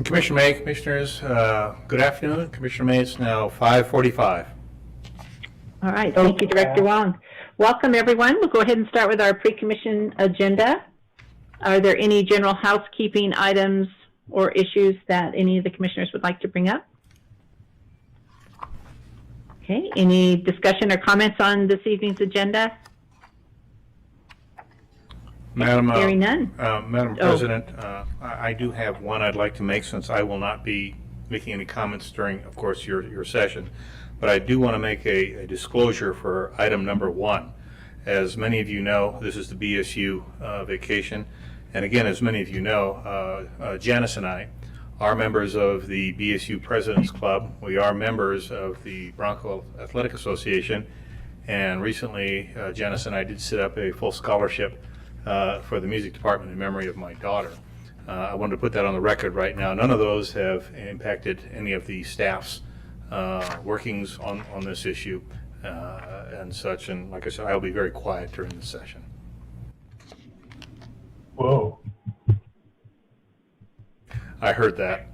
Commissioner May, Commissioners, good afternoon. Commissioner May, it's now 5:45. All right, thank you, Director Wong. Welcome, everyone. We'll go ahead and start with our pre-commission agenda. Are there any general housekeeping items or issues that any of the commissioners would like to bring up? Okay, any discussion or comments on this evening's agenda? Madam, Hearing none. Madam President, I do have one I'd like to make, since I will not be making any comments during, of course, your session. But I do want to make a disclosure for item number 1. As many of you know, this is the BSU vacation. And again, as many of you know, Janice and I are members of the BSU President's Club. We are members of the Bronco Athletic Association. And recently, Janice and I did set up a full scholarship for the music department in memory of my daughter. I wanted to put that on the record right now. None of those have impacted any of the staff's workings on this issue and such. And like I said, I'll be very quiet during the session. Whoa. I heard that.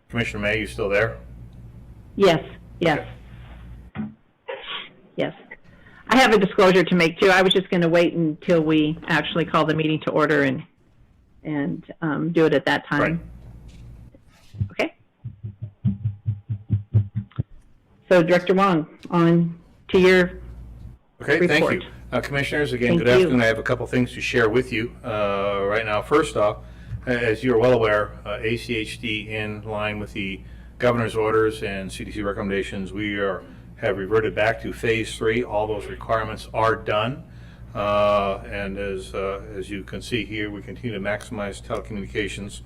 Commissioner May, you still there? Yes, yes. Yes. I have a disclosure to make, too. I was just going to wait until we actually call the meeting to order and do it at that time. Right. Okay. So, Director Wong, on to your report. Thank you. Commissioners, again, good afternoon. I have a couple things to share with you right now. First off, as you're well aware, ACHD, in line with the governor's orders and CDC recommendations, we have reverted back to phase 3. All those requirements are done. And as you can see here, we continue to maximize telecommunications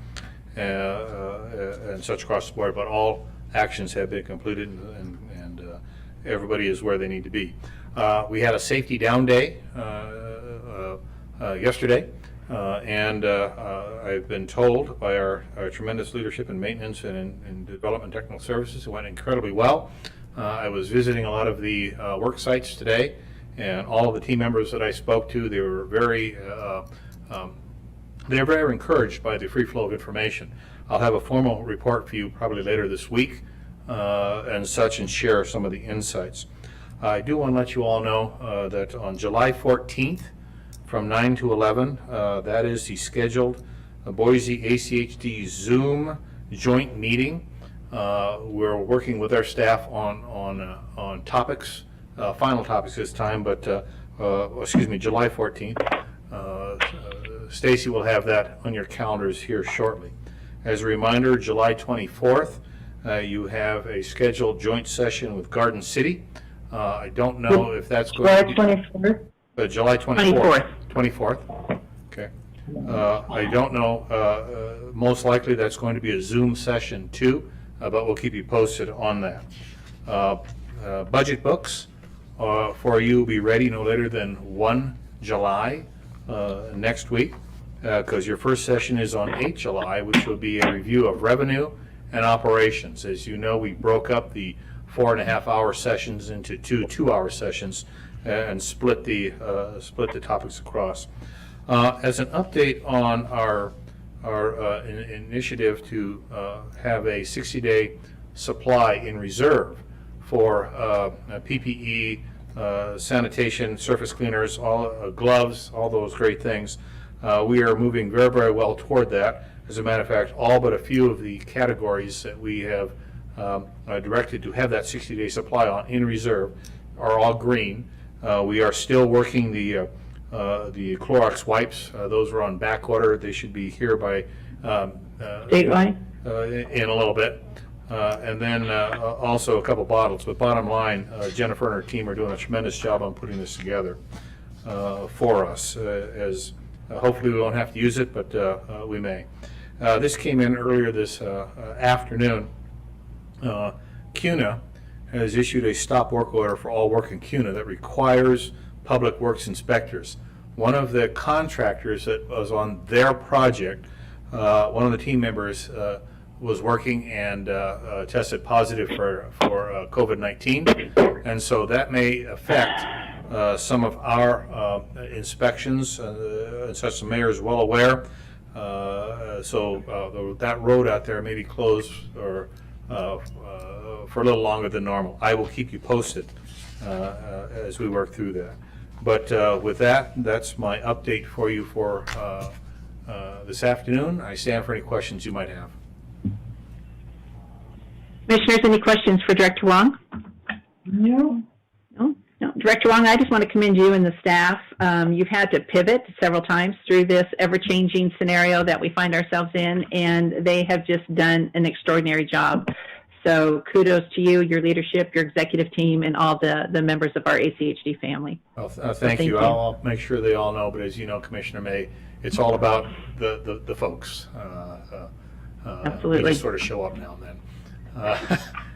and such across the board, but all actions have been completed and everybody is where they need to be. We had a safety down day yesterday. And I've been told by our tremendous leadership in maintenance and in development technical services, it went incredibly well. I was visiting a lot of the work sites today, and all of the team members that I spoke to, they were very encouraged by the free flow of information. I'll have a formal report for you probably later this week and such, and share some of the insights. I do want to let you all know that on July 14th, from 9 to 11, that is the scheduled Boise ACHD Zoom joint meeting. We're working with our staff on topics, final topics this time, but excuse me, July 14th. Stacy will have that on your calendars here shortly. As a reminder, July 24th, you have a scheduled joint session with Garden City. I don't know if that's going to be... July 24th? July 24th. 24th. Okay. I don't know. Most likely that's going to be a Zoom session too, but we'll keep you posted on that. Budget books for you will be ready no later than 1 July next week, because your first session is on 8 July, which will be a review of revenue and operations. As you know, we broke up the 4.5-hour sessions into two 2-hour sessions and split the topics across. As an update on our initiative to have a 60-day supply in reserve for PPE, sanitation, surface cleaners, all gloves, all those great things. We are moving very, very well toward that. As a matter of fact, all but a few of the categories that we have directed to have that 60-day supply on in reserve are all green. We are still working the Clorox wipes. Those are on back order. They should be here by Statewide? In a little bit. And then also a couple bottles. But bottom line, Jennifer and her team are doing a tremendous job on putting this together for us. As hopefully we won't have to use it, but we may. This came in earlier this afternoon. CUNA has issued a stop work order for all work in CUNA that requires public works inspectors one of the contractors that was on their project, one of the team members was working and tested positive for COVID-19, and so that may affect some of our inspections, and such the mayor is well aware. So that road out there may be closed or for a little longer than normal. I will keep you posted as we work through that. But with that, that's my update for you for this afternoon. I stand for any questions you might have. Commissioners, any questions for Director Wong? No. No? No. Director Wong, I just want to commend you and the staff. You've had to pivot several times through this ever-changing scenario that we find ourselves in, and they have just done an extraordinary job. So kudos to you, your leadership, your executive team, and all the members of our ACHD family. Well, thank you. I'll make sure they all know, but as you know, Commissioner May, it's all about the folks. Absolutely. We just sort of show up now and then.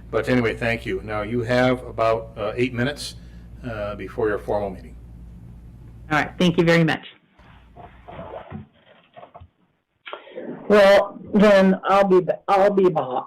But anyway, thank you. Now you have about 8 minutes before your formal meeting. All right. Thank you very much. Well, then I'll be back.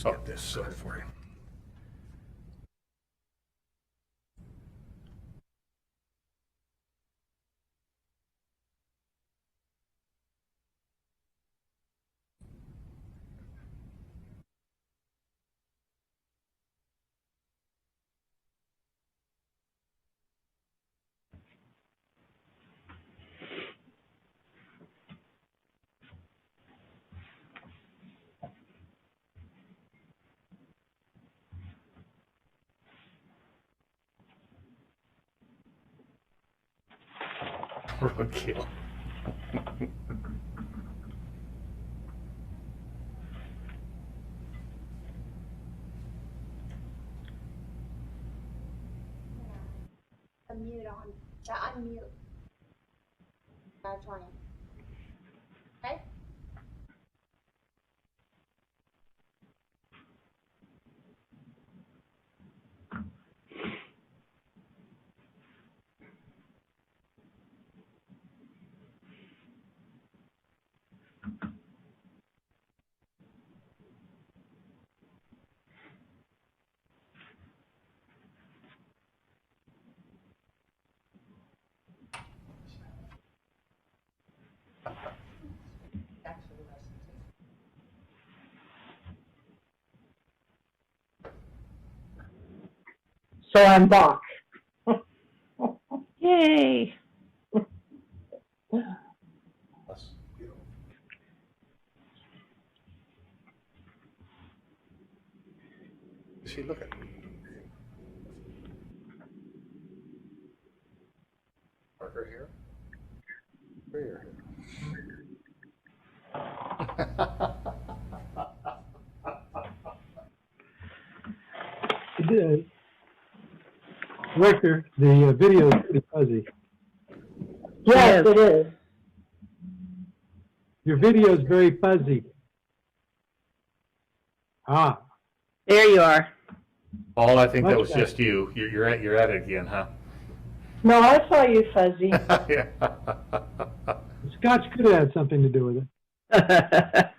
Let's get this sorted for you. Roadkill. Unmute on, unmute. 20. Okay? So I'm back. Yay. Is he looking? Parker here? Where here? Director, the video is pretty fuzzy. Yes, it is. Your video is very fuzzy. Ah, There you are. Paul, I think that Much was better. just you. You're at it again, huh? No, I saw you fuzzy. Yeah. Scotch could have had something to do with it.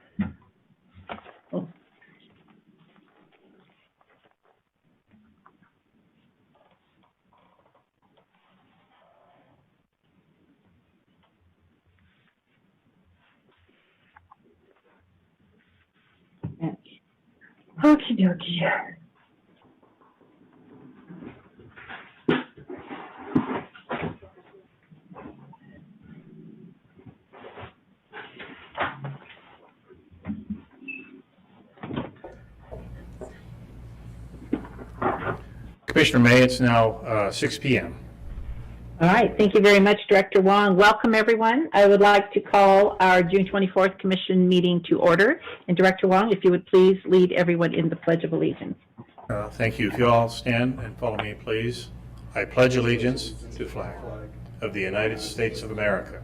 Okie dokie. Commissioner May, it's now 6 p.m. All right, thank you very much, Director Wong. Welcome, everyone. I would like to call our June 24th Commission meeting to order. And Director Wong, if you would please lead everyone in the Pledge of Allegiance. Thank you. If you all stand and follow me, please. I pledge allegiance to the flag of the United States of America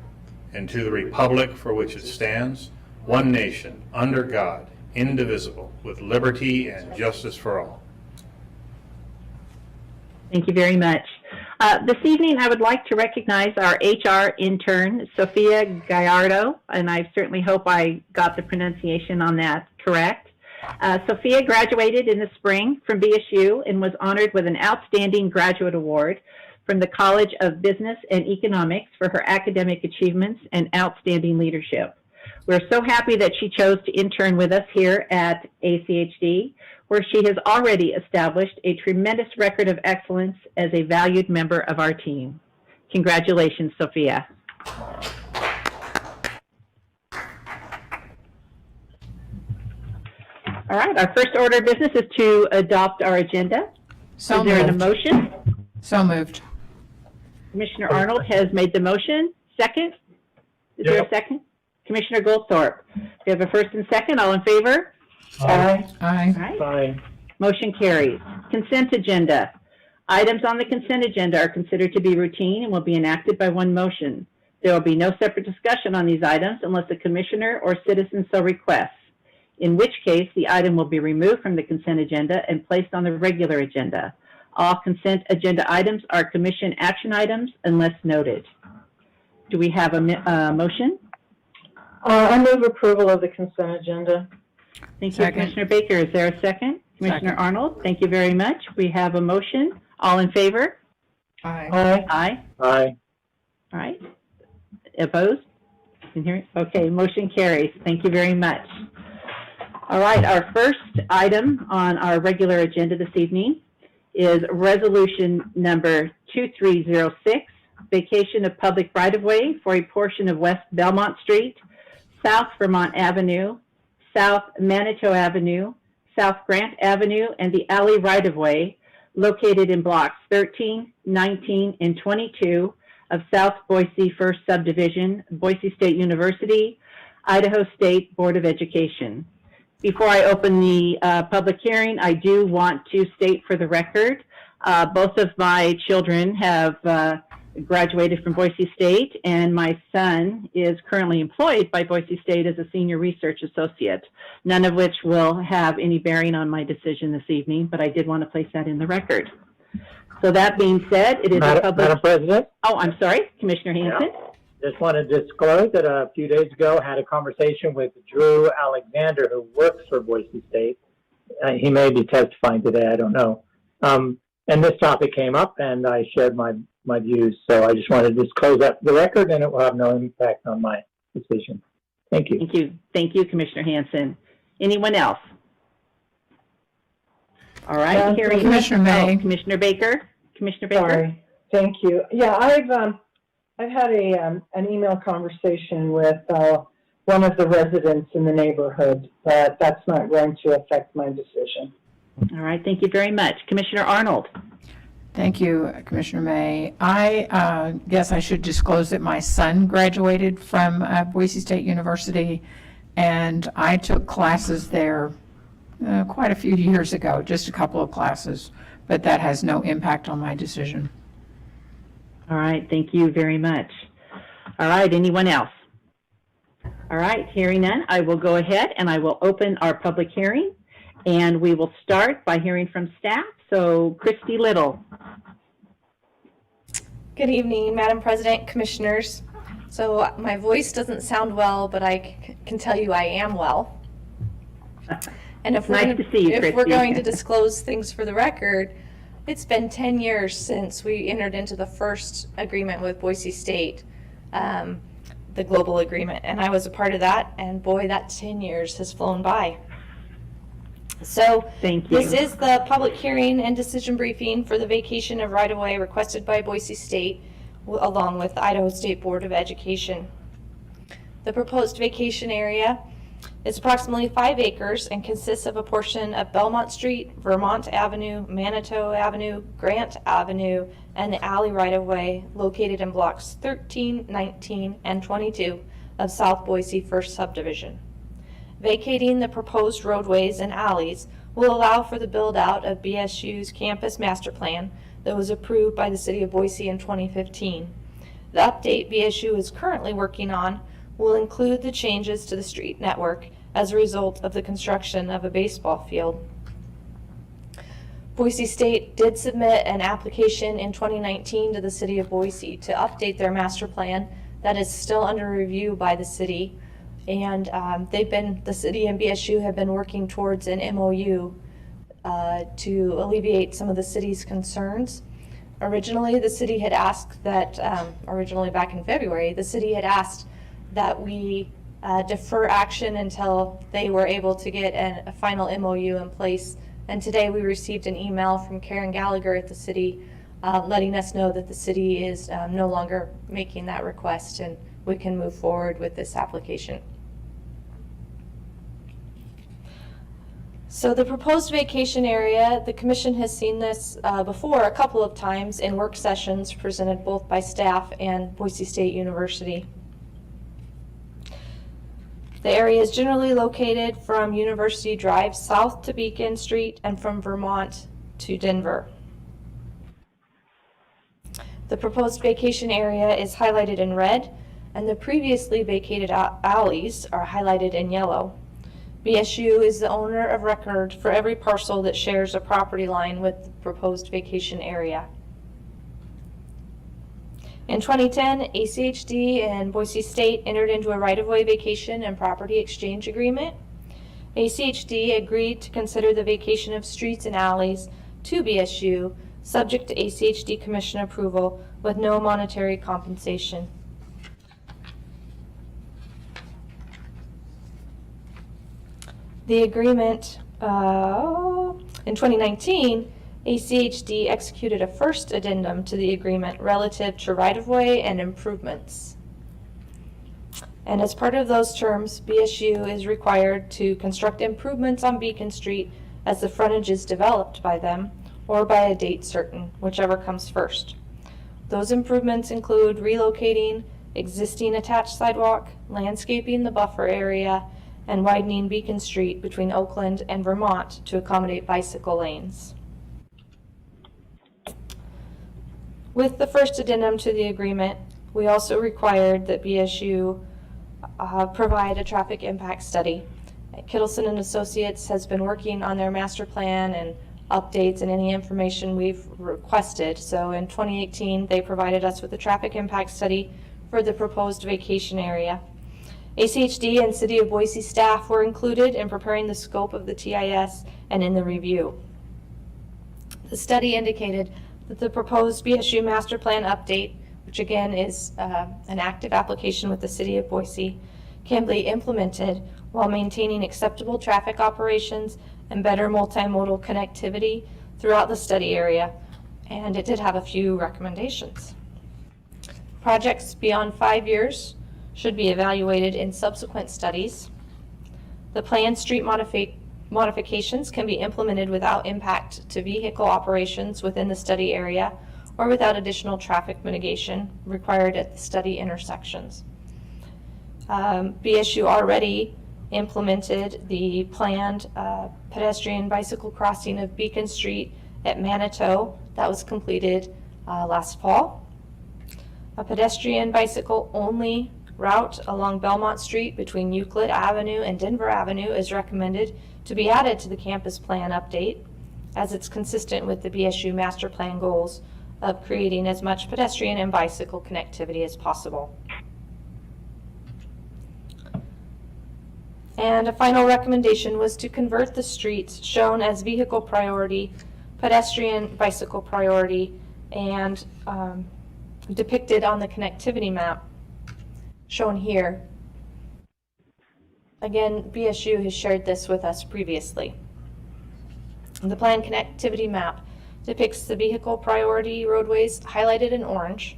and to the republic for which it stands, one nation, under God, indivisible, with liberty and justice for all. Thank you very much. This evening, I would like to recognize our HR intern, Sophia Gallardo, and I certainly hope I got the pronunciation on that correct. Sophia graduated in the spring from BSU and was honored with an Outstanding Graduate Award from the College of Business and Economics for her academic achievements and outstanding leadership. We're so happy that she chose to intern with us here at ACHD, where she has already established a tremendous record of excellence as a valued member of our team. Congratulations, Sophia. All right, our first order of business is to adopt our agenda. So Is there an moved. motion? So moved. Commissioner Arnold has made the motion. Second? Is there a second? Commissioner Goldthorpe. We have a first and second. All in favor? Aye. Aye. All right. Fine. Motion carries. Consent agenda. Items on the consent agenda are considered to be routine and will be enacted by one motion. There will be no separate discussion on these items unless a commissioner or citizen so requests, in which case the item will be removed from the consent agenda and placed on the regular agenda. All consent agenda items are commission action items unless noted. Do we have a motion? I move approval of the consent agenda. Thank you, Second. Commissioner Baker. Is there a second? Commissioner Second. Arnold, thank you very much. We have a motion. All in favor? Aye. Aye. Aye. Aye. All right. Opposed? Can hear it? Okay, motion carries. Thank you very much. All right, our first item on our regular agenda this evening is resolution number 2306, vacation of public right-of-way for a portion of West Belmont Street, South Vermont Avenue, South Manitou Avenue, South Grant Avenue, and the alley right-of-way located in blocks 13, 19, and 22 of South Boise First Subdivision, Boise State University, Idaho State Board of Education. Before I open the public hearing, I do want to state for the record, both of my children have graduated from Boise State, and my son is currently employed by Boise State as a senior research associate, none of which will have any bearing on my decision this evening, but I did want to place that in the record. So that being said, it is a public... Madam President, Oh, I'm sorry, Commissioner Hanson. just want to disclose that a few days ago I had a conversation with Drew Alexander, who works for Boise State. He may be testifying today, I don't know. And this topic came up, and I shared my views. So I just wanted to disclose that for the record, and it will have no impact on my decision. Thank you. Thank you. Thank you, Commissioner Hanson. Anyone else? All right, hearing... Commissioner May. Oh, Commissioner Baker. Commissioner Baker. Sorry. Thank you. Yeah, I've had an email conversation with one of the residents in the neighborhood, but that's not going to affect my decision. All right, thank you very much. Commissioner Arnold. Thank you, Commissioner May. I guess I should disclose that my son graduated from Boise State University, and I took classes there quite a few years ago, just a couple of classes, but that has no impact on my decision. All right, thank you very much. All right, anyone else? All right, hearing none, I will go ahead and I will open our public hearing, and we will start by hearing from staff. So, Christy Little. Good evening, Madam President, Commissioners. So my voice doesn't sound well, but I can tell you I am well. And if Nice to see you, if we're Christy. going to disclose things for the record, it's been 10 years since we entered into the first agreement with Boise State, the global agreement, and I was a part of that, and boy, that 10 years has flown by. So Thank you. this is the public hearing and decision briefing for the vacation of right-of-way requested by Boise State along with the Idaho State Board of Education. The proposed vacation area is approximately 5 acres and consists of a portion of Belmont Street, Vermont Avenue, Manitou Avenue, Grant Avenue, and the alley right-of-way located in blocks 13, 19, and 22 of South Boise First Subdivision. Vacating the proposed roadways and alleys will allow for the build-out of BSU's campus master plan that was approved by the City of Boise in 2015. The update BSU is currently working on will include the changes to the street network as a result of the construction of a baseball field. Boise State did submit an application in 2019 to the City of Boise to update their master plan that is still under review by the city. And the city and BSU have been working towards an MOU to alleviate some of the city's concerns. Originally, the city had asked that, originally back in February, the city had asked that we defer action until they were able to get a final MOU in place. And today we received an email from Karen Gallagher at the city letting us know that the city is no longer making that request and we can move forward with this application. So the proposed vacation area, the Commission has seen this before a couple of times in work sessions presented both by staff and Boise State University. The area is generally located from University Drive south to Beacon Street and from Vermont to Denver. The proposed vacation area is highlighted in red, and the previously vacated alleys are highlighted in yellow. BSU is the owner of record for every parcel that shares a property line with the proposed vacation area. In 2010, ACHD and Boise State entered into a right-of-way vacation and property exchange agreement. ACHD agreed to consider the vacation of streets and alleys to BSU, subject to ACHD Commission approval, with no monetary compensation. The agreement, in 2019, ACHD executed a first addendum to the agreement relative to right-of-way and improvements. And as part of those terms, BSU is required to construct improvements on Beacon Street as the frontage is developed by them, or by a date certain, whichever comes first. Those improvements include relocating existing attached sidewalk, landscaping the buffer area, and widening Beacon Street between Oakland and Vermont to accommodate bicycle lanes. With the first addendum to the agreement, we also required that BSU provide a traffic impact study. Kittleson and Associates has been working on their master plan and updates and any information we've requested. So in 2018, they provided us with a traffic impact study for the proposed vacation area. ACHD and City of Boise staff were included in preparing the scope of the TIS and in the review. The study indicated that the proposed BSU master plan update, which again is an active application with the City of Boise, can be implemented while maintaining acceptable traffic operations and better multimodal connectivity throughout the study area, and it did have a few recommendations. Projects beyond 5 years should be evaluated in subsequent studies. The planned street modifications can be implemented without impact to vehicle operations within the study area or without additional traffic mitigation required at the study intersections. BSU already implemented the planned pedestrian bicycle crossing of Beacon Street at Manitou. That was completed last fall. A pedestrian bicycle only route along Belmont Street between Euclid Avenue and Denver Avenue is recommended to be added to the campus plan update, as it's consistent with the BSU master plan goals of creating as much pedestrian and bicycle connectivity as possible. And a final recommendation was to convert the streets shown as vehicle priority, pedestrian bicycle priority, and depicted on the connectivity map shown here. Again, BSU has shared this with us previously. The planned connectivity map depicts the vehicle priority roadways highlighted in orange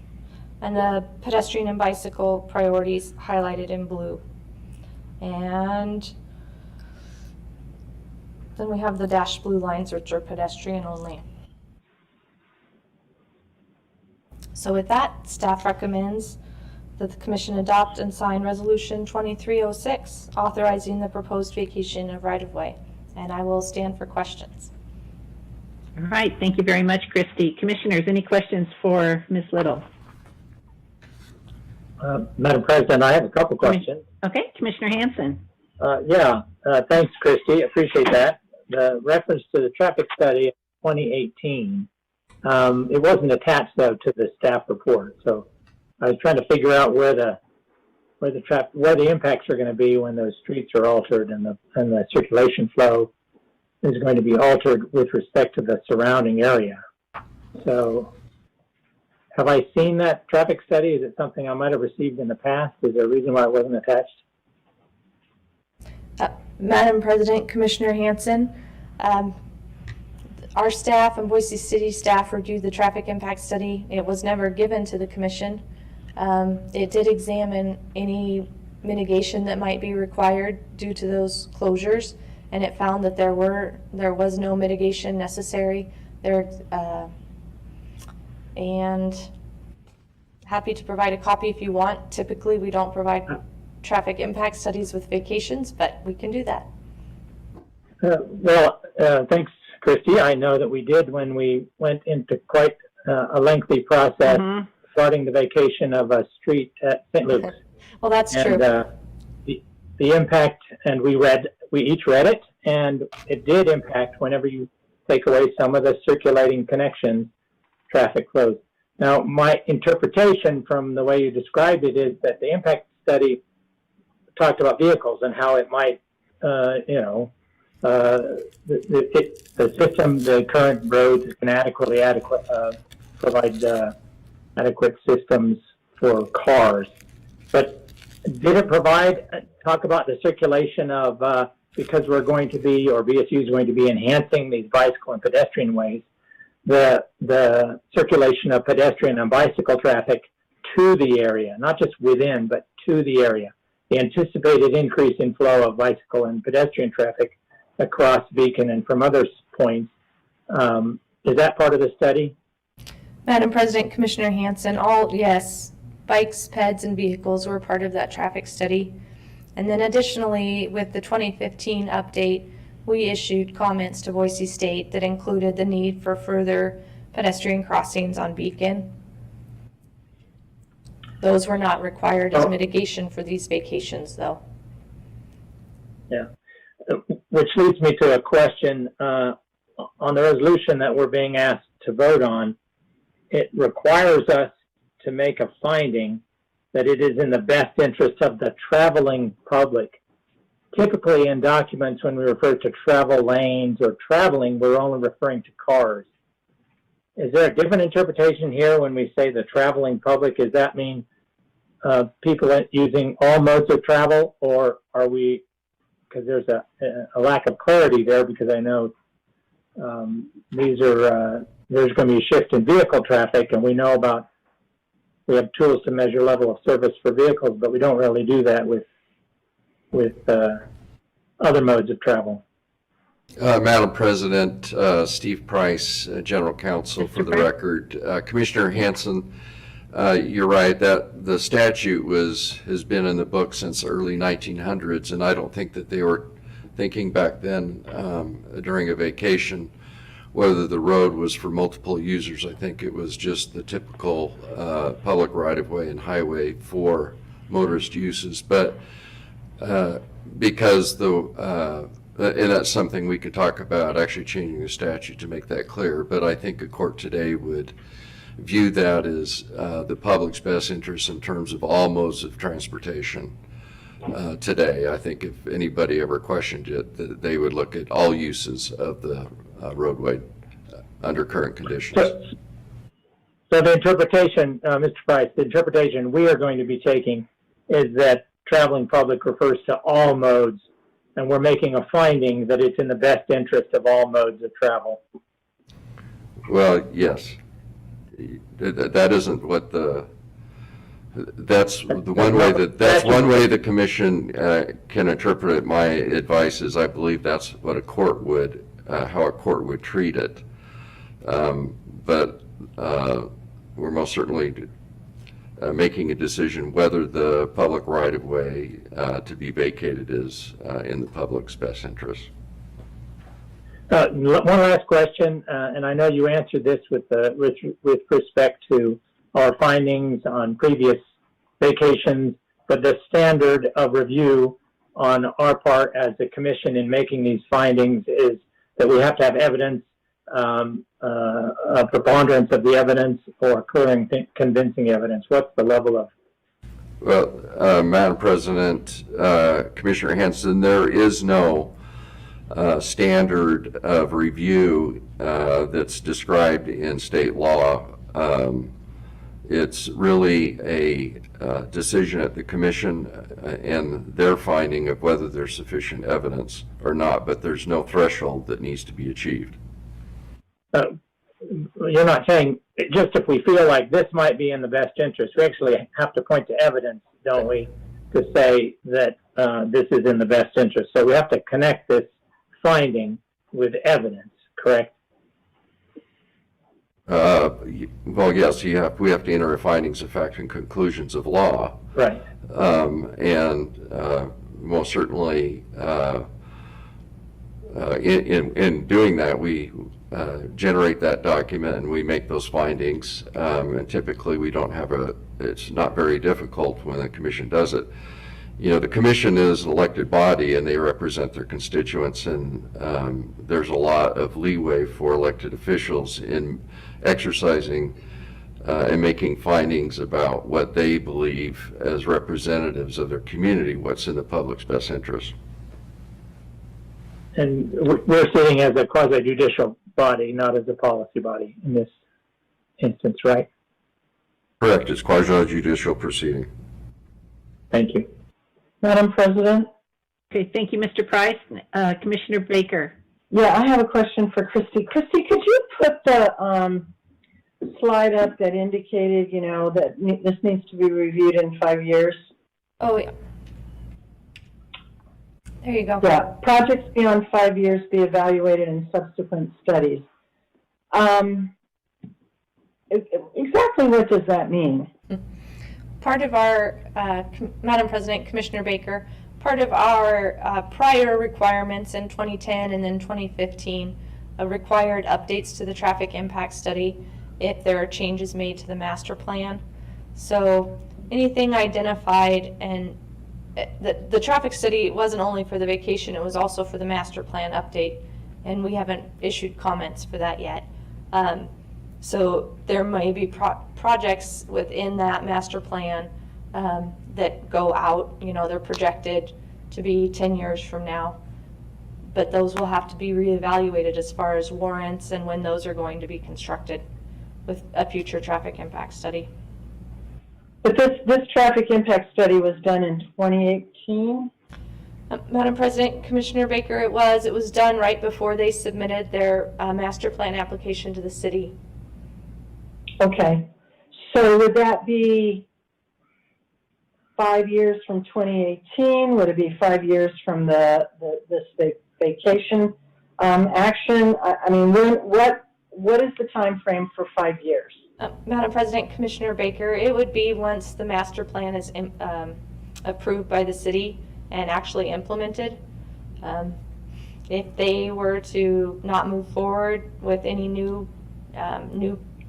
and the pedestrian and bicycle priorities highlighted in blue. And then we have the dashed blue lines, which are pedestrian only. So with that, staff recommends that the Commission adopt and sign Resolution 2306, authorizing the proposed vacation of right-of-way. And I will stand for questions. All right, thank you very much, Christy. Commissioners, any questions for Ms. Little? Madam President, I have a couple questions. Okay, Commissioner Hanson. Thanks, Christy. Appreciate that. The reference to the traffic study in 2018, it wasn't attached though to the staff report. So I was trying to figure out where the impacts are going to be when those streets are altered and the circulation flow is going to be altered with respect to the surrounding area. So have I seen that traffic study? Is it something I might have received in the past? Is there a reason why it wasn't attached? Madam President, Commissioner Hanson, our staff and Boise City staff reviewed the traffic impact study. It was never given to the Commission. It did examine any mitigation that might be required due to those closures, and it found that there was no mitigation necessary there. And happy to provide a copy if you want. Typically, we don't provide traffic impact studies with vacations, but we can do that. Thanks, Christy. I know that we did when we went into quite a lengthy process starting the vacation of a street at St. Luke's. Well, that's true. The impact, and we each read it, and it did impact whenever you take away some of the circulating connections, traffic flows. Now, my interpretation from the way you described it is that the impact study talked about vehicles and how it might the system, the current roads can provide adequate systems for cars. But did it talk about the circulation of, because we're going to be, or VSU is going to be enhancing these bicycle and pedestrian ways, the circulation of pedestrian and bicycle traffic to the area, not just within, but to the area. The anticipated increase in flow of bicycle and pedestrian traffic across Beacon and from other points. Is that part of the study? Madam President, Commissioner Hanson, yes, bikes, peds, and vehicles were part of that traffic study. And then additionally, with the 2015 update, we issued comments to Boise State that included the need for further pedestrian crossings on Beacon. Those were not required as mitigation for these vacations, though. Yeah, which leads me to a question on the resolution that we're being asked to vote on. It requires us to make a finding that it is in the best interest of the traveling public. Typically in documents, when we refer to travel lanes or traveling, we're only referring to cars. Is there a different interpretation here when we say the traveling public? Does that mean people using all modes of travel, or are we, because there's a lack of clarity there, because I know there's going to be a shift in vehicle traffic, and we have tools to measure level of service for vehicles, but we don't really do that with other modes of travel. Madam President, Steve Price, General Counsel, for the record. Commissioner Hanson, you're right that the statute has been in the book since the early 1900s, and I don't think that they were thinking back then during a vacation whether the road was for multiple users. I think it was just the typical public right-of-way and highway for motorist uses. But because and that's something we could talk about, actually changing the statute to make that clear. But I think a court today would view that as the public's best interest in terms of all modes of transportation today. I think if anybody ever questioned it, that they would look at all uses of the roadway under current conditions. So the interpretation, Mr. Price, the interpretation we are going to be taking is that traveling public refers to all modes, and we're making a finding that it's in the best interest of all modes of travel. Well, yes. That isn't what that's one way the commission can interpret it. My advice is I believe that's what a court would, how a court would treat it. But we're most certainly making a decision whether the public right-of-way to be vacated is in the public's best interest. One last question, and I know you answered this with respect to our findings on previous vacations, but the standard of review on our part as the commission in making these findings is that we have to have evidence, a preponderance of the evidence, or clear and convincing evidence. What's the level of? Well, Madam President, Commissioner Hanson, there is no standard of review that's described in state law. It's really a decision at the commission and their finding of whether there's sufficient evidence or not, but there's no threshold that needs to be achieved. You're not saying just if we feel like this might be in the best interest. We actually have to point to evidence, don't we, to say that this is in the best interest. So we have to connect this finding with evidence, correct? Well, yes, we have to enter findings of fact and conclusions of law. Right. And most certainly in doing that, we generate that document and we make those findings. And typically we don't have it's not very difficult when the commission does it. You know, the commission is an elected body and they represent their constituents, and there's a lot of leeway for elected officials in exercising and making findings about what they believe as representatives of their community, what's in the public's best interest. And we're sitting as a quasi-judicial body, not as a policy body in this instance, right? Correct, it's quasi-judicial proceeding. Thank you. Madam President? Okay, thank you, Mr. Price. Commissioner Baker. Yeah, I have a question for Christy. Christy, could you put the slide up that indicated, that this needs to be reviewed in 5 years? Oh, yeah. There you go. Yeah, projects beyond 5 years be evaluated in subsequent studies. Exactly what does that mean? Part of our, Madam President, Commissioner Baker, part of our prior requirements in 2010 and then 2015 required updates to the traffic impact study if there are changes made to the master plan. So anything identified, and the traffic study wasn't only for the vacation, it was also for the master plan update, and we haven't issued comments for that yet. So there may be projects within that master plan that go out, they're projected to be 10 years from now. But those will have to be reevaluated as far as warrants and when those are going to be constructed with a future traffic impact study. But this traffic impact study was done in 2018? Madam President, Commissioner Baker, it was done right before they submitted their master plan application to the city. Okay, so would that be 5 years from 2018? Would it be 5 years from this vacation action? I mean, what is the time frame for 5 years? Madam President, Commissioner Baker, it would be once the master plan is approved by the city and actually implemented. If they were to not move forward with any new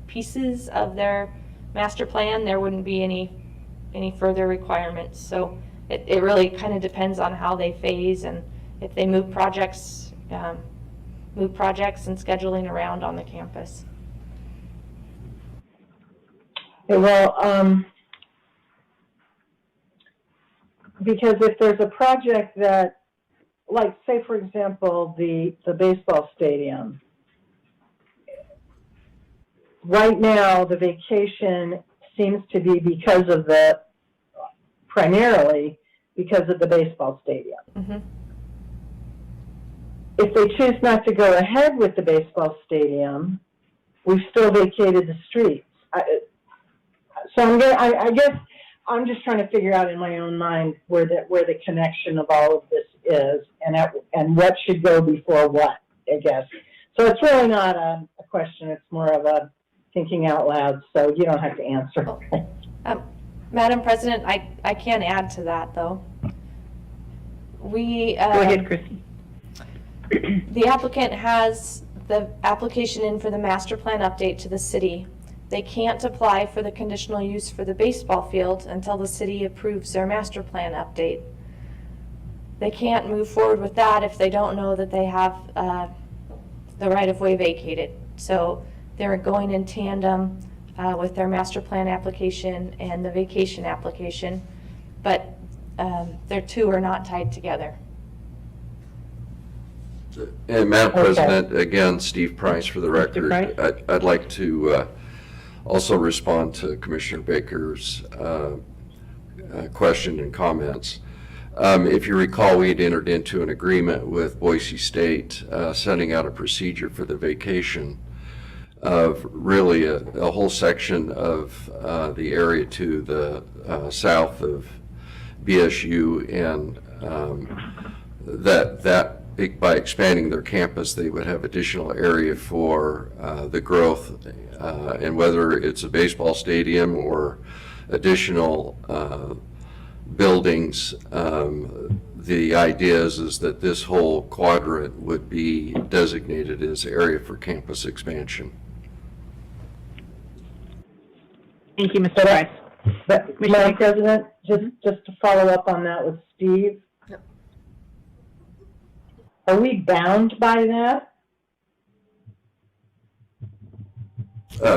pieces of their master plan, there wouldn't be any further requirements. So it really kind of depends on how they phase and if they move projects and scheduling around on the campus. Okay, well, because if there's a project that, like, say, for example, the baseball stadium, right now the vacation seems to be primarily because of the baseball stadium. Mm-hmm. If they choose not to go ahead with the baseball stadium, we've still vacated the streets. So I guess I'm just trying to figure out in my own mind where the connection of all of this is, and what should go before what, I guess. So it's really not a question; it's more of a thinking out loud. So you don't have to answer. Madam President, I can add to that though. Go ahead, Christy. The applicant has the application in for the master plan update to the city. They can't apply for the conditional use for the baseball field until the city approves their master plan update. They can't move forward with that if they don't know that they have the right-of-way vacated. So they're going in tandem with their master plan application and the vacation application, but their two are not tied together. And Madam Okay. President, again, Steve Price for the Mr. record. Price? I'd like to also respond to Commissioner Baker's question and comments. If you recall, we had entered into an agreement with Boise State setting out a procedure for the vacation of really a whole section of the area to the south of BSU, and that by expanding their campus, they would have additional area for the growth, and whether it's a baseball stadium or additional buildings, the idea is that this whole quadrant would be designated as area for campus expansion. Thank you, Mr. Price. But, Madam President, just to follow up on that with Steve. Yep. Are we bound by that?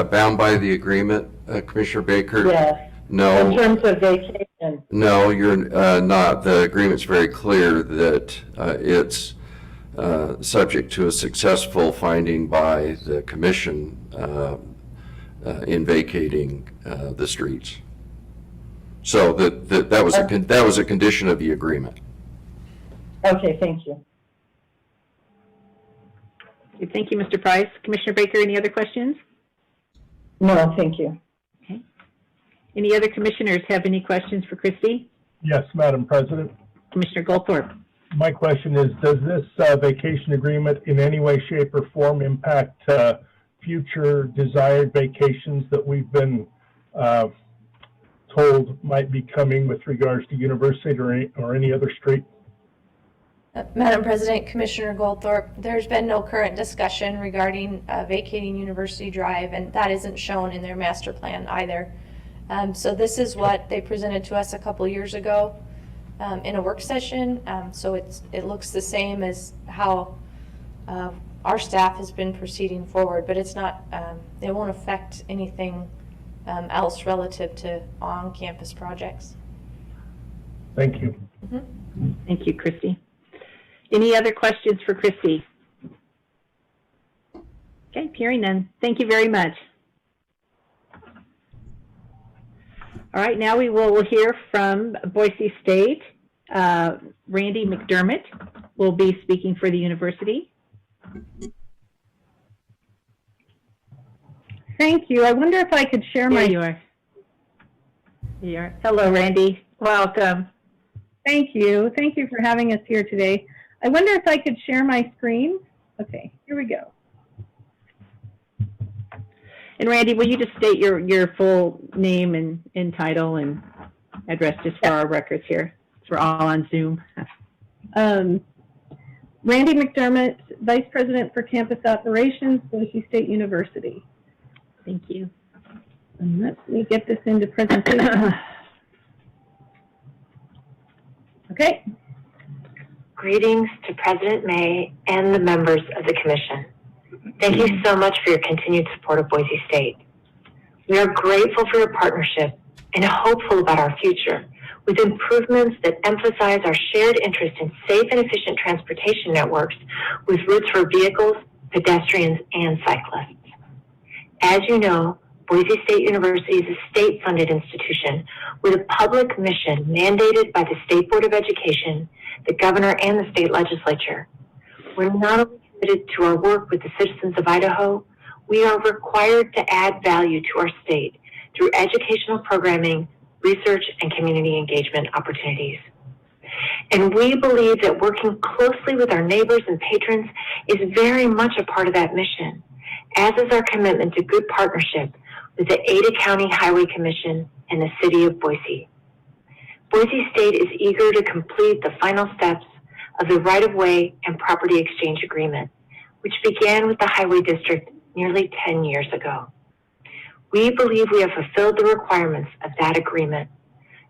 Bound by the agreement, Commissioner Baker? Yes. No. In terms of vacation? No, you're not. The agreement's very clear that it's subject to a successful finding by the commission in vacating the streets. So that was a condition of the agreement. Okay, thank you. Thank you, Mr. Price. Commissioner Baker, any other questions? No, thank you. Okay. Any other commissioners have any questions for Christy? Yes, Madam President. Commissioner Goldthorpe. My question is, does this vacation agreement in any way, shape, or form impact future desired vacations that we've been told might be coming with regards to University or any other street? Madam President, Commissioner Goldthorpe, there's been no current discussion regarding vacating University Drive, and that isn't shown in their master plan either. So this is what they presented to us a couple years ago in a work session. So it looks the same as how our staff has been proceeding forward, but it's not, it won't affect anything else relative to on-campus projects. Thank you. Mm-hmm. Thank you, Christy. Any other questions for Christy? Okay, hearing none. Thank you very much. All right, now we will hear from Boise State. Randy McDermott will be speaking for the university. Thank you. I wonder if I could share There my... you are. There you are. Hello, Randy. Welcome. Thank you. Thank you for having us here today. I wonder if I could share my screen. Okay, here we go. And Randy, will you just state your full name and title and address just for our records here? So we're all on Zoom. Randy McDermott, Vice President for Campus Operations, Boise State University. Thank you. And let me get this into presentation. Okay. Greetings to President May and the members of the Commission. Thank you so much for your continued support of Boise State. We are grateful for your partnership and hopeful about our future with improvements that emphasize our shared interest in safe and efficient transportation networks with routes for vehicles, pedestrians, and cyclists. As you know, Boise State University is a state-funded institution with a public mission mandated by the State Board of Education, the governor, and the state legislature. We're not only committed to our work with the citizens of Idaho, we are required to add value to our state through educational programming, research, and community engagement opportunities. And we believe that working closely with our neighbors and patrons is very much a part of that mission, as is our commitment to good partnership with the Ada County Highway Commission and the City of Boise. Boise State is eager to complete the final steps of the right-of-way and property exchange agreement, which began with the Highway District nearly 10 years ago. We believe we have fulfilled the requirements of that agreement.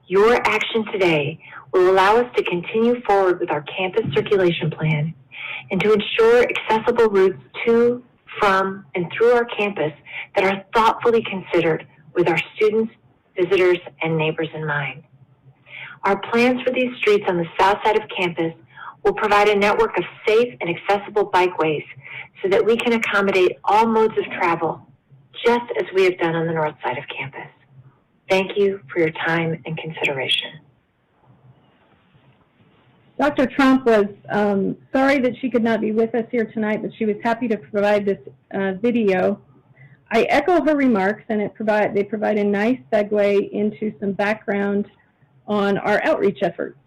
Your action today will allow us to continue forward with our campus circulation plan and to ensure accessible routes to, from, and through our campus that are thoughtfully considered with our students, visitors, and neighbors in mind. Our plans for these streets on the south side of campus will provide a network of safe and accessible bikeways so that we can accommodate all modes of travel, just as we have done on the north side of campus. Thank you for your time and consideration. Dr. Trump was sorry that she could not be with us here tonight, but she was happy to provide this video. I echo her remarks, and they provide a nice segue into some background on our outreach efforts.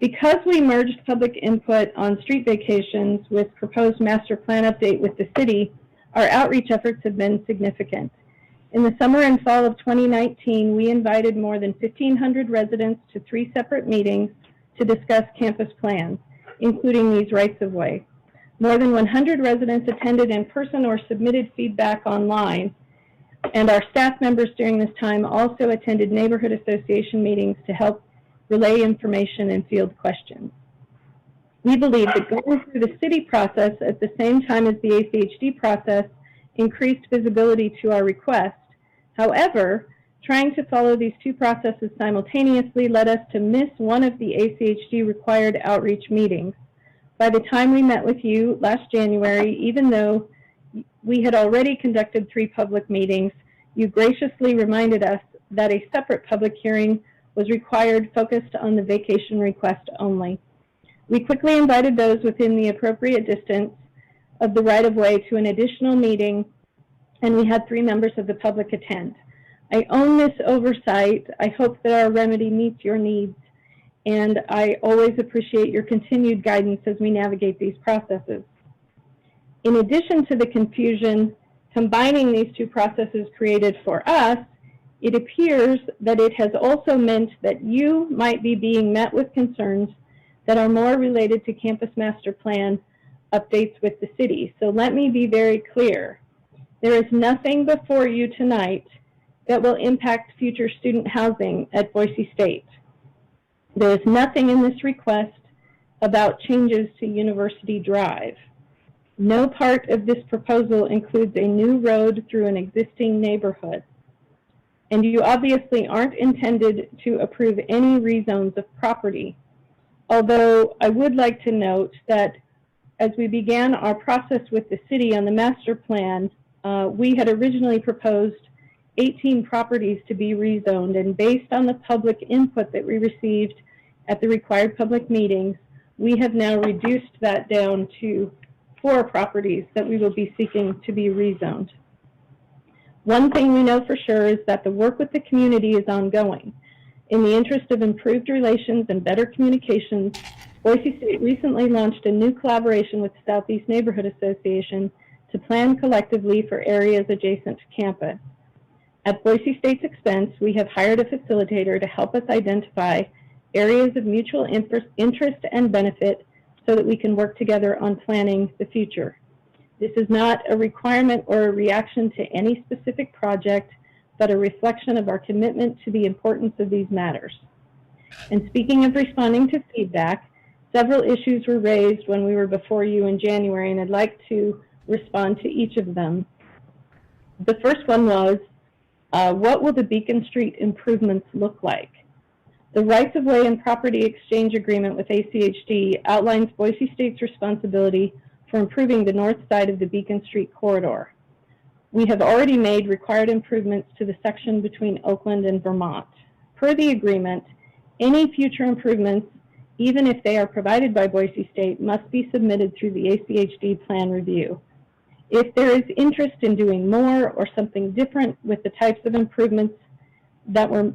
Because we merged public input on street vacations with proposed master plan update with the city, our outreach efforts have been significant. In the summer and fall of 2019, we invited more than 1,500 residents to 3 separate meetings to discuss campus plans, including these rights-of-way. More than 100 residents attended in person or submitted feedback online, and our staff members during this time also attended neighborhood association meetings to help relay information and field questions. We believe that going through the city process at the same time as the ACHD process increased visibility to our request. However, trying to follow these 2 processes simultaneously led us to miss one of the ACHD required outreach meetings. By the time we met with you last January, even though we had already conducted 3 public meetings, you graciously reminded us that a separate public hearing was required focused on the vacation request only. We quickly invited those within the appropriate distance of the right-of-way to an additional meeting, and we had 3 members of the public attend. I own this oversight. I hope that our remedy meets your needs, and I always appreciate your continued guidance as we navigate these processes. In addition to the confusion combining these 2 processes created for us, it appears that it has also meant that you might be being met with concerns that are more related to campus master plan updates with the city. So let me be very clear. There is nothing before you tonight that will impact future student housing at Boise State. There is nothing in this request about changes to University Drive. No part of this proposal includes a new road through an existing neighborhood. And you obviously aren't intended to approve any rezones of property. Although I would like to note that as we began our process with the city on the master plan, we had originally proposed 18 properties to be rezoned, and based on the public input that we received at the required public meetings, we have now reduced that down to 4 properties that we will be seeking to be rezoned. One thing we know for sure is that the work with the community is ongoing. In the interest of improved relations and better communications, Boise State recently launched a new collaboration with the Southeast Neighborhood Association to plan collectively for areas adjacent to campus. At Boise State's expense, we have hired a facilitator to help us identify areas of mutual interest and benefit so that we can work together on planning the future. This is not a requirement or a reaction to any specific project, but a reflection of our commitment to the importance of these matters. And speaking of responding to feedback, several issues were raised when we were before you in January, and I'd like to respond to each of them. The first one was, what will the Beacon Street improvements look like? The rights-of-way and property exchange agreement with ACHD outlines Boise State's responsibility for improving the north side of the Beacon Street corridor. We have already made required improvements to the section between Oakland and Vermont. Per the agreement, any future improvements, even if they are provided by Boise State, must be submitted through the ACHD plan review. If there is interest in doing more or something different with the types of improvements that were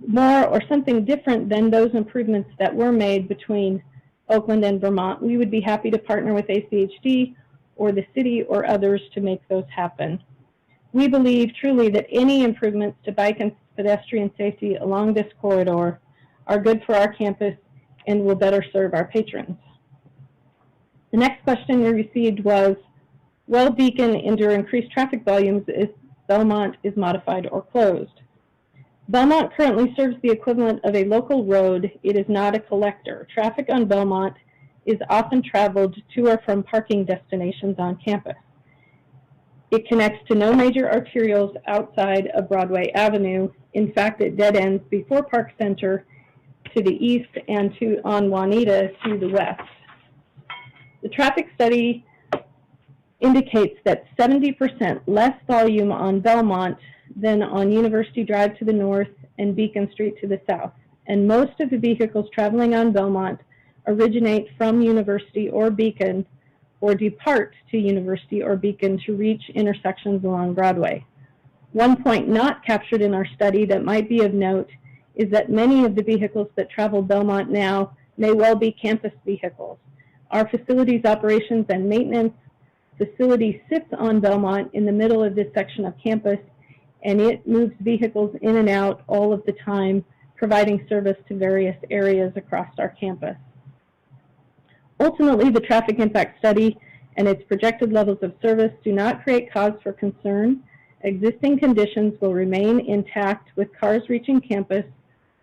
more or something different than those improvements that were made between Oakland and Vermont, we would be happy to partner with ACHD or the city or others to make those happen. We believe truly that any improvements to bike and pedestrian safety along this corridor are good for our campus and will better serve our patrons. The next question we received was, will Beacon endure increased traffic volumes if Belmont is modified or closed? Belmont currently serves the equivalent of a local road. It is not a collector. Traffic on Belmont is often traveled to or from parking destinations on campus. It connects to no major arterials outside of Broadway Avenue. In fact, it dead ends before Park Center to the east and on Juanita to the west. The traffic study indicates that 70% less volume on Belmont than on University Drive to the north and Beacon Street to the south. And most of the vehicles traveling on Belmont originate from University or Beacon or depart to University or Beacon to reach intersections along Broadway. One point not captured in our study that might be of note is that many of the vehicles that travel Belmont now may well be campus vehicles. Our facilities operations and maintenance facility sits on Belmont in the middle of this section of campus, and it moves vehicles in and out all of the time, providing service to various areas across our campus. Ultimately, the traffic impact study and its projected levels of service do not create cause for concern. Existing conditions will remain intact with cars reaching campus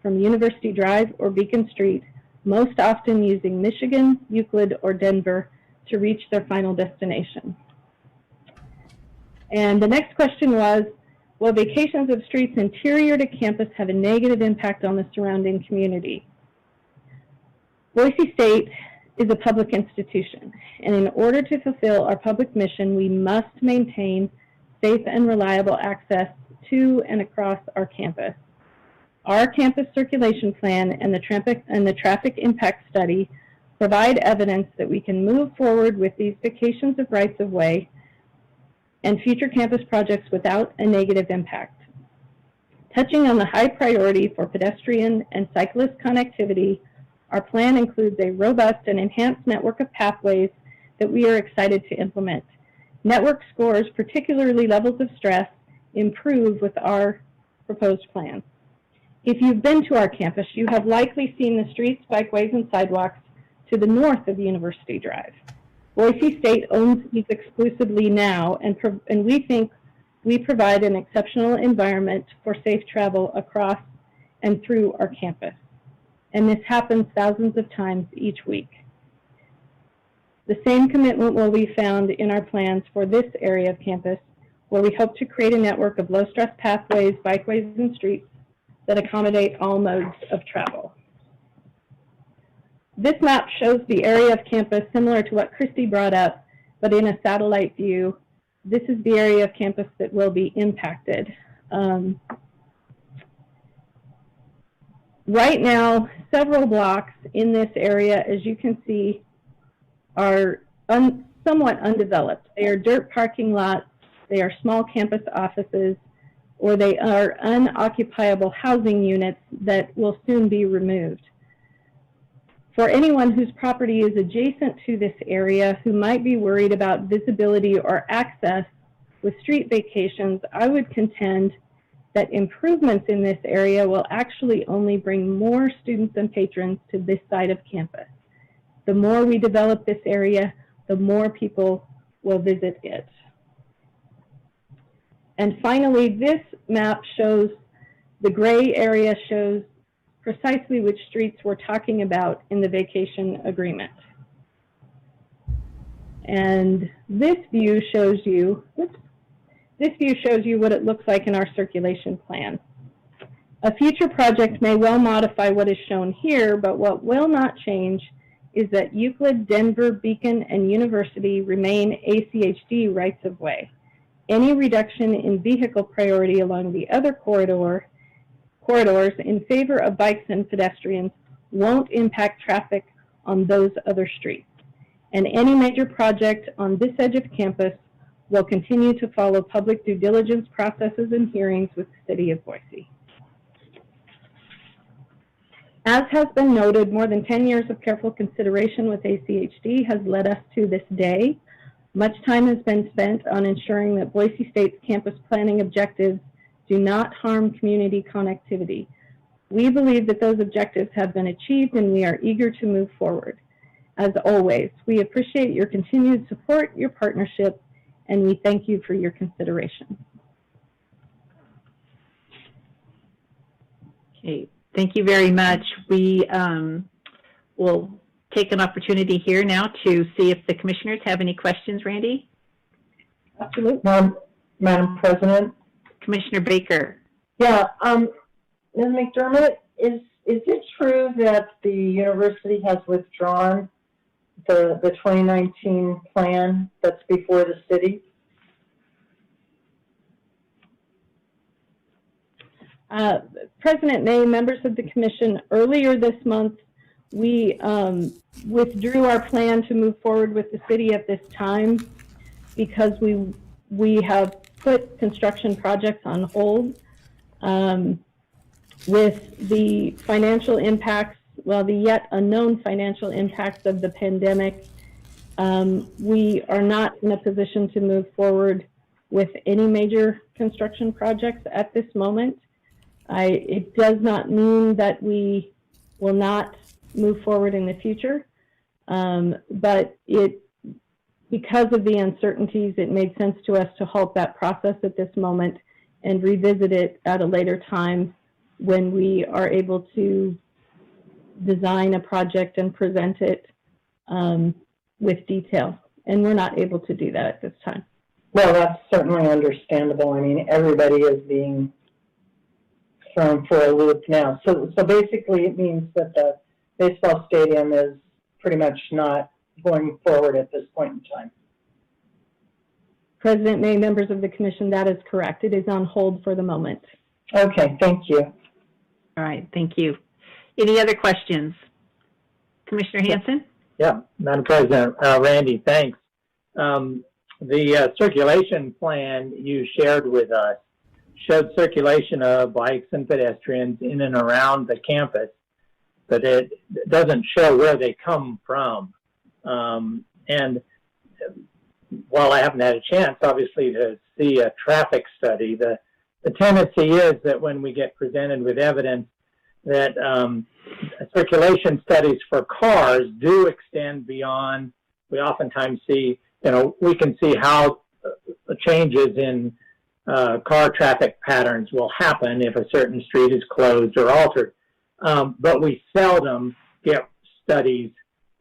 from University Drive or Beacon Street, most often using Michigan, Euclid, or Denver to reach their final destination. And the next question was, will vacations of streets interior to campus have a negative impact on the surrounding community? Boise State is a public institution, and in order to fulfill our public mission, we must maintain safe and reliable access to and across our campus. Our campus circulation plan and the traffic impact study provide evidence that we can move forward with these vacations of rights-of-way and future campus projects without a negative impact. Touching on the high priority for pedestrian and cyclist connectivity, our plan includes a robust and enhanced network of pathways that we are excited to implement. Network scores, particularly levels of stress, improve with our proposed plan. If you've been to our campus, you have likely seen the streets, bikeways, and sidewalks to the north of University Drive. Boise State owns these exclusively now, and we think we provide an exceptional environment for safe travel across and through our campus. And this happens thousands of times each week. The same commitment will be found in our plans for this area of campus, where we hope to create a network of low-stress pathways, bikeways, and streets that accommodate all modes of travel. This map shows the area of campus similar to what Christy brought up, but in a satellite view. This is the area of campus that will be impacted. Right now, several blocks in this area, as you can see, are somewhat undeveloped. They are dirt parking lots, they are small campus offices, or they are unoccupiable housing units that will soon be removed. For anyone whose property is adjacent to this area who might be worried about visibility or access with street vacations, I would contend that improvements in this area will actually only bring more students and patrons to this side of campus. The more we develop this area, the more people will visit it. And finally, this map shows, the gray area shows precisely which streets we're talking about in the vacation agreement. And this view shows you, what it looks like in our circulation plan. A future project may well modify what is shown here, but what will not change is that Euclid, Denver, Beacon, and University remain ACHD rights-of-way. Any reduction in vehicle priority along the other corridors in favor of bikes and pedestrians won't impact traffic on those other streets. And any major project on this edge of campus will continue to follow public due diligence processes and hearings with the City of Boise. As has been noted, more than 10 years of careful consideration with ACHD has led us to this day. Much time has been spent on ensuring that Boise State's campus planning objectives do not harm community connectivity. We believe that those objectives have been achieved, and we are eager to move forward. As always, we appreciate your continued support, your partnership, and we thank you for your consideration. Okay, thank you very much. We will take an opportunity here now to see if the commissioners have any questions. Randy? Absolutely. Madam President? Commissioner Baker? Yeah, Ms. McDermott, is it true that the university has withdrawn the 2019 plan that's before the city? President May, members of the commission, earlier this month, we withdrew our plan to move forward with the city at this time because we have put construction projects on hold with the financial impacts, well, the yet unknown financial impacts of the pandemic. We are not in a position to move forward with any major construction projects at this moment. It does not mean that we will not move forward in the future, but because of the uncertainties, it made sense to us to halt that process at this moment and revisit it at a later time when we are able to design a project and present it with detail. And we're not able to do that at this time. Well, that's certainly understandable. I mean, everybody is being thrown for a loop now. So basically it means that the baseball stadium is pretty much not going forward at this point in time. President May, members of the commission, that is correct. It is on hold for the moment. Okay, thank you. All right, thank you. Any other questions? Commissioner Hanson? Yeah, Madam President, Randy, thanks. The circulation plan you shared with us showed circulation of bikes and pedestrians in and around the campus, but it doesn't show where they come from. And while I haven't had a chance, obviously, to see a traffic study, the tendency is that when we get presented with evidence that circulation studies for cars do extend beyond, we oftentimes see, we can see how changes in car traffic patterns will happen if a certain street is closed or altered. But we seldom get studies,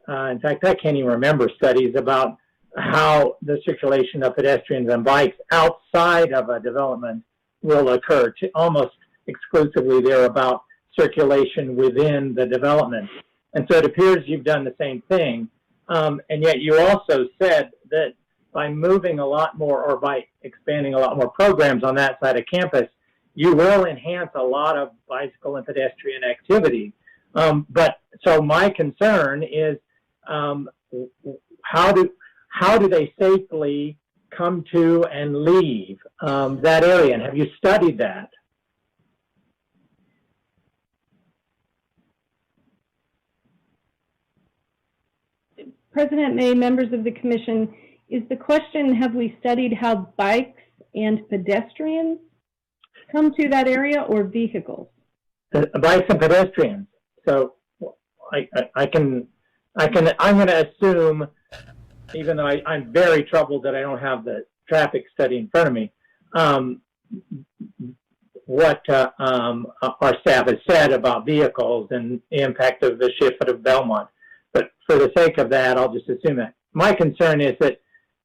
in fact, I can't even remember studies about how the circulation of pedestrians and bikes outside of a development will occur. Almost exclusively, they're about circulation within the development. And so it appears you've done the same thing. And yet you also said that by moving a lot more, or by expanding a lot more programs on that side of campus, you will enhance a lot of bicycle and pedestrian activity. But so my concern is how do they safely come to and leave that area? And have you studied that? President May, members of the commission, is the question, have we studied how bikes and pedestrians come to that area, or vehicles? Bikes and pedestrians. So I'm going to assume, even though I'm very troubled that I don't have the traffic study in front of me, what our staff has said about vehicles and the impact of the shift of Belmont. But for the sake of that, I'll just assume that. My concern is that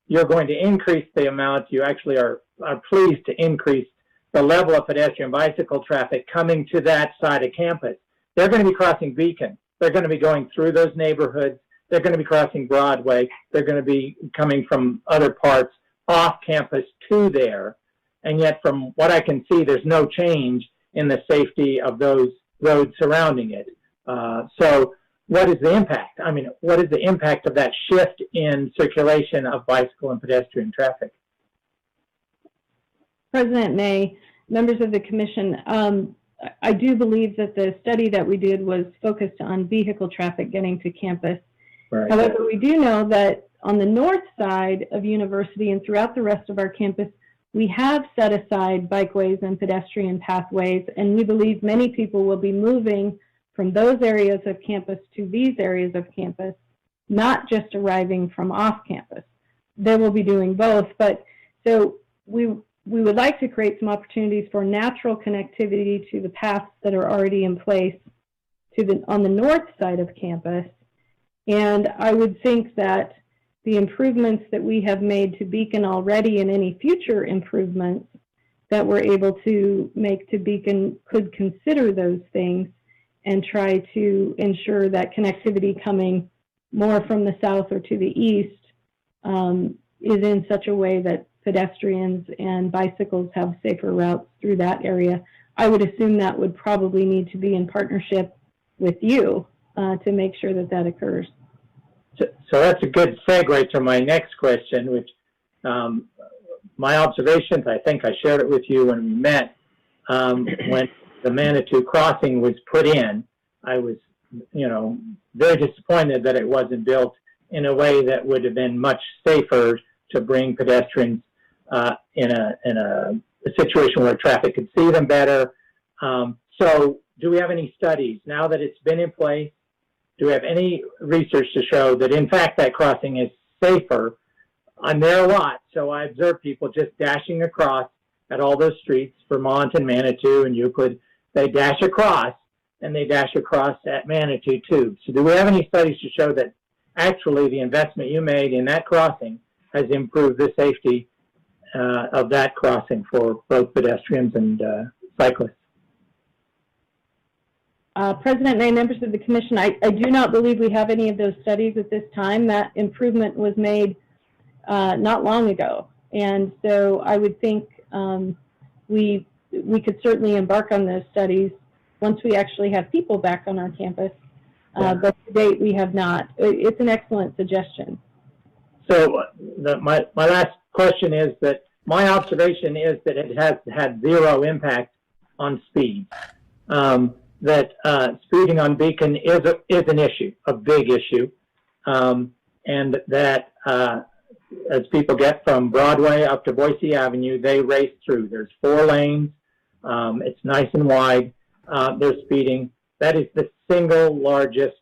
you're going to increase the amount, you actually are pleased to increase the level of pedestrian bicycle traffic coming to that side of campus. They're going to be crossing Beacon. They're going to be going through those neighborhoods. They're going to be crossing Broadway. They're going to be coming from other parts off campus to there. And yet, from what I can see, there's no change in the safety of those roads surrounding it. So what is the impact? I mean, what is the impact of that shift in circulation of bicycle and pedestrian traffic? President May, members of the commission, I do believe that the study that we did was focused on vehicle traffic getting to campus. Right. However, we do know that on the north side of University and throughout the rest of our campus, we have set aside bikeways and pedestrian pathways, and we believe many people will be moving from those areas of campus to these areas of campus, not just arriving from off campus. They will be doing both, but so we would like to create some opportunities for natural connectivity to the paths that are already in place on the north side of campus. And I would think that the improvements that we have made to Beacon already, and any future improvements that we're able to make to Beacon, could consider those things and try to ensure that connectivity coming more from the south or to the east is in such a way that pedestrians and bicycles have safer routes through that area. I would assume that would probably need to be in partnership with you to make sure that that occurs. So that's a good segue to my next question, which my observations, I think I shared it with you when we met, when the Manitou crossing was put in. I was, very disappointed that it wasn't built in a way that would have been much safer to bring pedestrians in a situation where traffic could see them better. So do we have any studies now that it's been in place? Do we have any research to show that, in fact, that crossing is safer? I'm there a lot, so I observe people just dashing across at all those streets, Vermont and Manitou and Euclid. They dash across, and they dash across at Manitou, too. So do we have any studies to show that actually the investment you made in that crossing has improved the safety of that crossing for both pedestrians and cyclists? President May, members of the commission, I do not believe we have any of those studies at this time. That improvement was made not long ago. And so I would think we could certainly embark on those studies once we actually have people back on our campus. But to date, we have not. It's an excellent suggestion. So my last question is that my observation is that it has had zero impact on speed. That speeding on Beacon is an issue, a big issue, and that as people get from Broadway up to Boise Avenue, they race through. There's 4 lanes. It's nice and wide. They're speeding. That is the single largest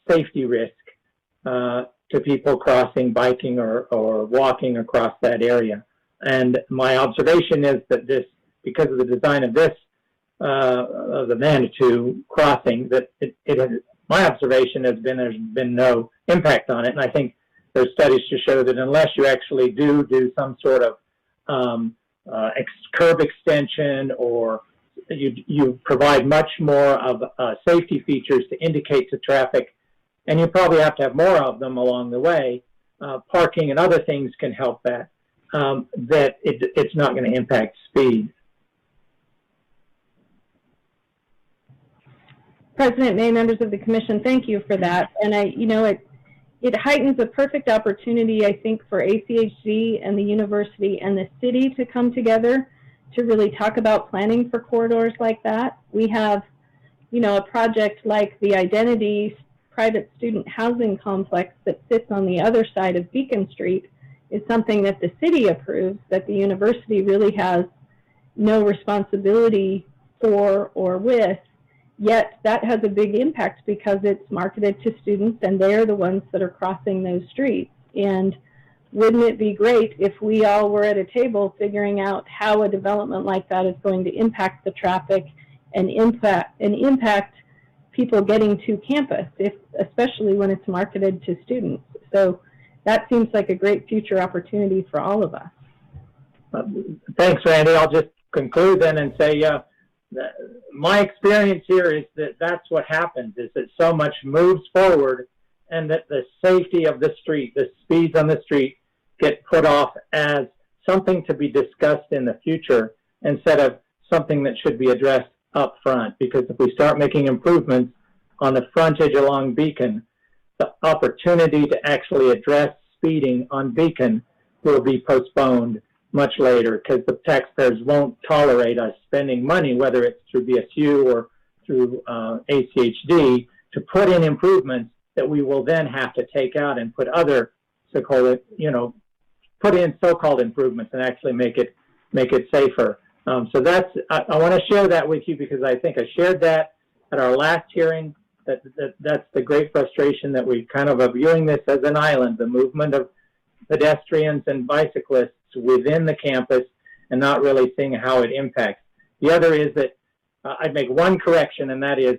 safety risk to people crossing, biking, or walking across that area. And my observation is that this, because of the design of this, of the Manitou crossing, that it has, my observation has been there's been no impact on it. And I think there's studies to show that unless you actually do some sort of curb extension, or you provide much more of safety features to indicate to traffic, and you probably have to have more of them along the way, parking and other things can help that, that it's not going to impact speed. President May, members of the commission, thank you for that. And it heightens a perfect opportunity, I think, for ACHD and the university and the city to come together to really talk about planning for corridors like that. We have, a project like the Identity private student housing complex that sits on the other side of Beacon Street is something that the city approves, that the university really has no responsibility for or with. Yet that has a big impact because it's marketed to students and they're the ones that are crossing those streets. And wouldn't it be great if we all were at a table figuring out how a development like that is going to impact the traffic and impact people getting to campus, especially when it's marketed to students. So that seems like a great future opportunity for all of us. Thanks, Randy. I'll just conclude then and say, my experience here is that that's what happens, is that so much moves forward and that the safety of the street, the speeds on the street, get put off as something to be discussed in the future instead of something that should be addressed up front. Because if we start making improvements on the frontage along Beacon, the opportunity to actually address speeding on Beacon will be postponed much later, because the taxpayers won't tolerate us spending money, whether it's through BSU or through ACHD, to put in improvements that we will then have to take out and put other so-called, put in so-called improvements and actually make it safer. So that's, I want to share that with you because I think I shared that at our last hearing. That's the great frustration that we kind of are viewing this as an island, the movement of pedestrians and bicyclists within the campus and not really seeing how it impacts. The other is that I'd make one correction, and that is,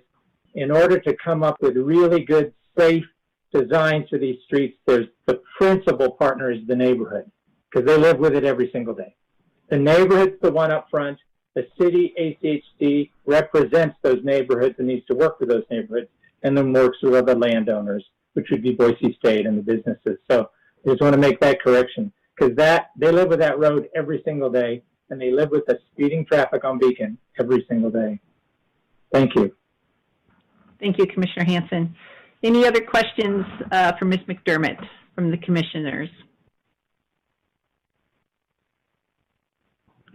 in order to come up with really good, safe designs for these streets, there's the principal partner is the neighborhood, because they live with it every single day. The neighborhood's the one up front. The city, ACHD, represents those neighborhoods and needs to work with those neighborhoods, and then works with other landowners, which would be Boise State and the businesses. So I just want to make that correction, because they live with that road every single day, and they live with the speeding traffic on Beacon every single day. Thank you. Thank you, Commissioner Hanson. Any other questions for Ms. McDermott from the commissioners?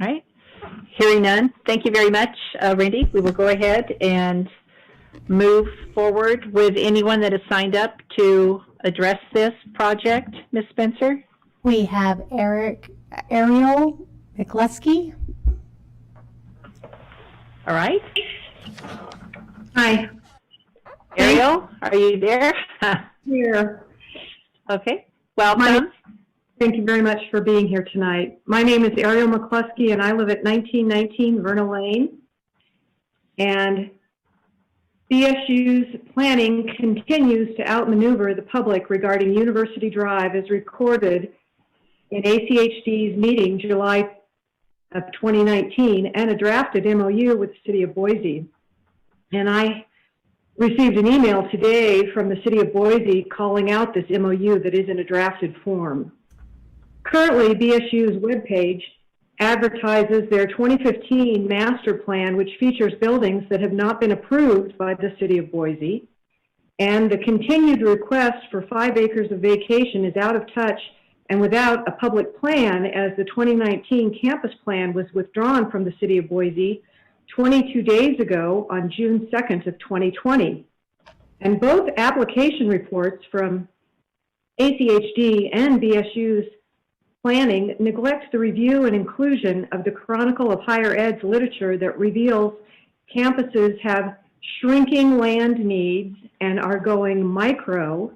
All right. Hearing none, thank you very much, Randy. We will go ahead and move forward with anyone that has signed up to address this project. Ms. Spencer? We have Ariel McCluskey. All right. Hi. Ariel, are you there? Here. Okay. Welcome. Thank you very much for being here tonight. My name is Ariel McCluskey, and I live at 1919 Verna Lane. And BSU's planning continues to outmaneuver the public regarding University Drive as recorded in ACHD's meeting July of 2019 and a drafted MOU with the City of Boise. And I received an email today from the city of Boise calling out this MOU that is in a drafted form. Currently, BSU's webpage advertises their 2015 master plan, which features buildings that have not been approved by the city of Boise. And the continued request for 5 acres of vacation is out of touch and without a public plan, as the 2019 campus plan was withdrawn from the city of Boise 22 days ago on June 2nd of 2020. And both application reports from ACHD and BSU's planning neglect the review and inclusion of the Chronicle of Higher Ed's literature that reveals campuses have shrinking land needs and are going micro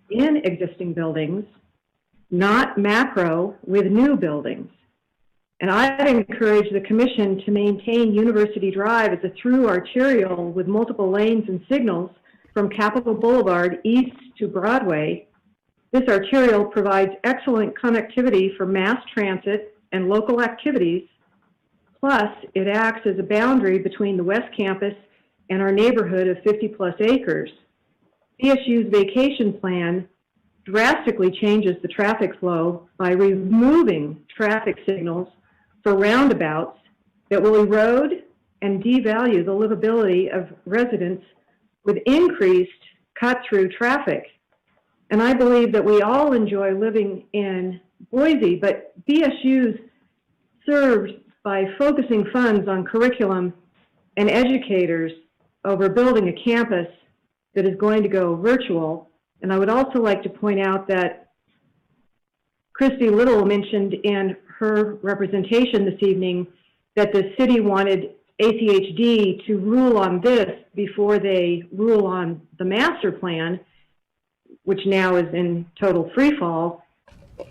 in existing buildings, not macro with new buildings. And I'd encourage the commission to maintain University Drive as a through arterial with multiple lanes and signals from Capitol Boulevard east to Broadway. This arterial provides excellent connectivity for mass transit and local activities. Plus, it acts as a boundary between the West Campus and our neighborhood of 50-plus acres. BSU's vacation plan drastically changes the traffic flow by removing traffic signals for roundabouts that will erode and devalue the livability of residents with increased cut-through traffic. And I believe that we all enjoy living in Boise, but BSU's served by focusing funds on curriculum and educators over building a campus that is going to go virtual. And I would also like to point out that Christy Little mentioned in her representation this evening that the city wanted ACHD to rule on this before they rule on the master plan, which now is in total freefall.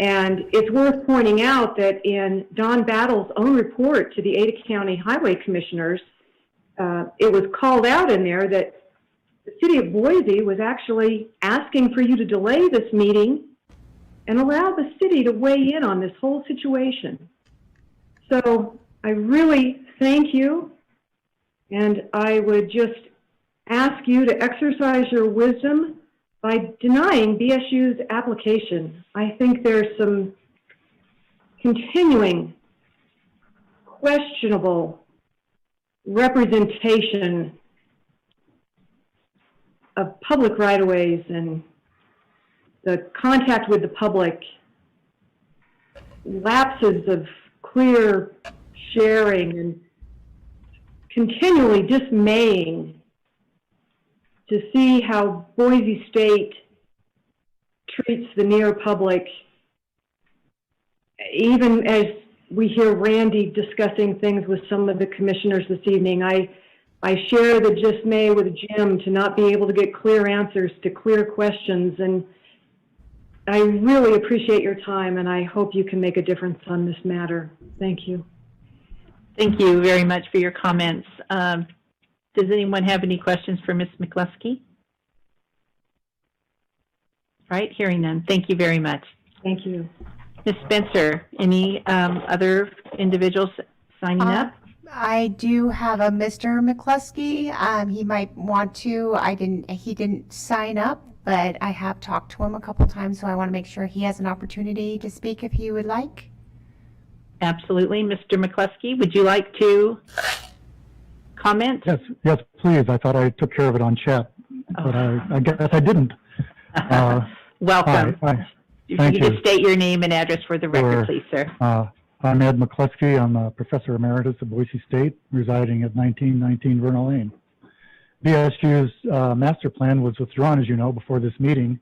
And it's worth pointing out that in Don Battle's own report to the Ada County Highway Commissioners, it was called out in there that the city of Boise was actually asking for you to delay this meeting and allow the city to weigh in on this whole situation. So I really thank you, and I would just ask you to exercise your wisdom by denying BSU's application. I think there's some continuing questionable representation of public right-of-ways and the contact with the public, lapses of clear sharing, and continually dismaying to see how Boise State treats the near public, even as we hear Randy discussing things with some of the commissioners this evening. I share the dismay with Jim to not be able to get clear answers to clear questions, and I really appreciate your time, and I hope you can make a difference on this matter. Thank you. Thank you very much for your comments. Does anyone have any questions for Ms. McCluskey? All right, hearing none. Thank you very much. Thank you. Ms. Spencer, any other individuals signing up? I do have a Mr. McCluskey. He might want to. He didn't sign up, but I have talked to him a couple times, so I want to make sure he has an opportunity to speak if he would like. Absolutely. Mr. McCluskey, would you like to comment? Yes, please. I thought I took care of it on chat, but I guess I didn't. Welcome. Hi. If Thank you could you. just state your name and address for the record, please, sir. I'm Ed McCluskey. I'm a professor emeritus at Boise State, residing at 1919 Vernon Lane. BSU's master plan was withdrawn, as you know, before this meeting.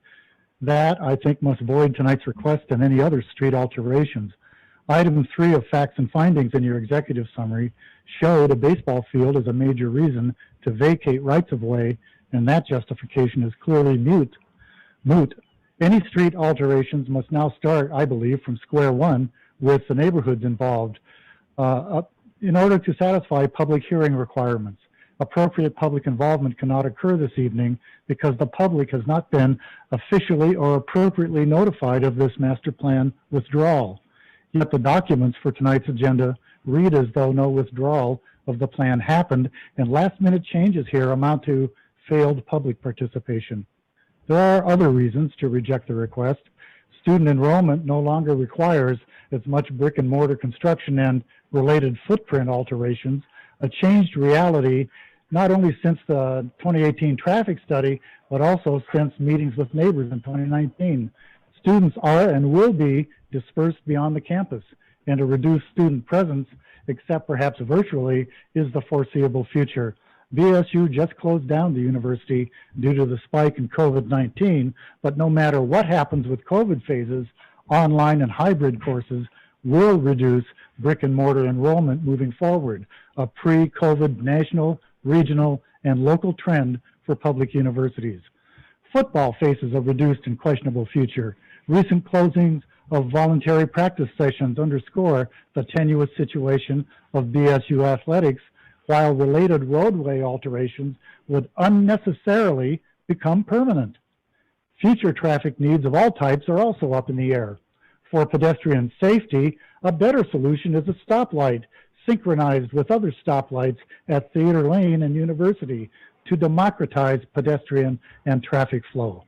That, I think, must void tonight's request and any other street alterations. Item 3 of facts and findings in your executive summary showed a baseball field as a major reason to vacate rights-of-way, and that justification is clearly moot. Any street alterations must now start, I believe, from square one with the neighborhoods involved in order to satisfy public hearing requirements. Appropriate public involvement cannot occur this evening because the public has not been officially or appropriately notified of this master plan withdrawal. Yet the documents for tonight's agenda read as though no withdrawal of the plan happened, and last-minute changes here amount to failed public participation. There are other reasons to reject the request. Student enrollment no longer requires as much brick-and-mortar construction and related footprint alterations, a changed reality not only since the 2018 traffic study, but also since meetings with neighbors in 2019. Students are and will be dispersed beyond the campus, and a reduced student presence, except perhaps virtually, is the foreseeable future. BSU just closed down the university due to the spike in COVID-19, but no matter what happens with COVID phases, online and hybrid courses will reduce brick-and-mortar enrollment moving forward, a pre-COVID national, regional, and local trend for public universities. Football faces a reduced and questionable future. Recent closings of voluntary practice sessions underscore the tenuous situation of BSU athletics, while related roadway alterations would unnecessarily become permanent. Future traffic needs of all types are also up in the air. For pedestrian safety, a better solution is a stoplight synchronized with other stoplights at Theater Lane and University to democratize pedestrian and traffic flow.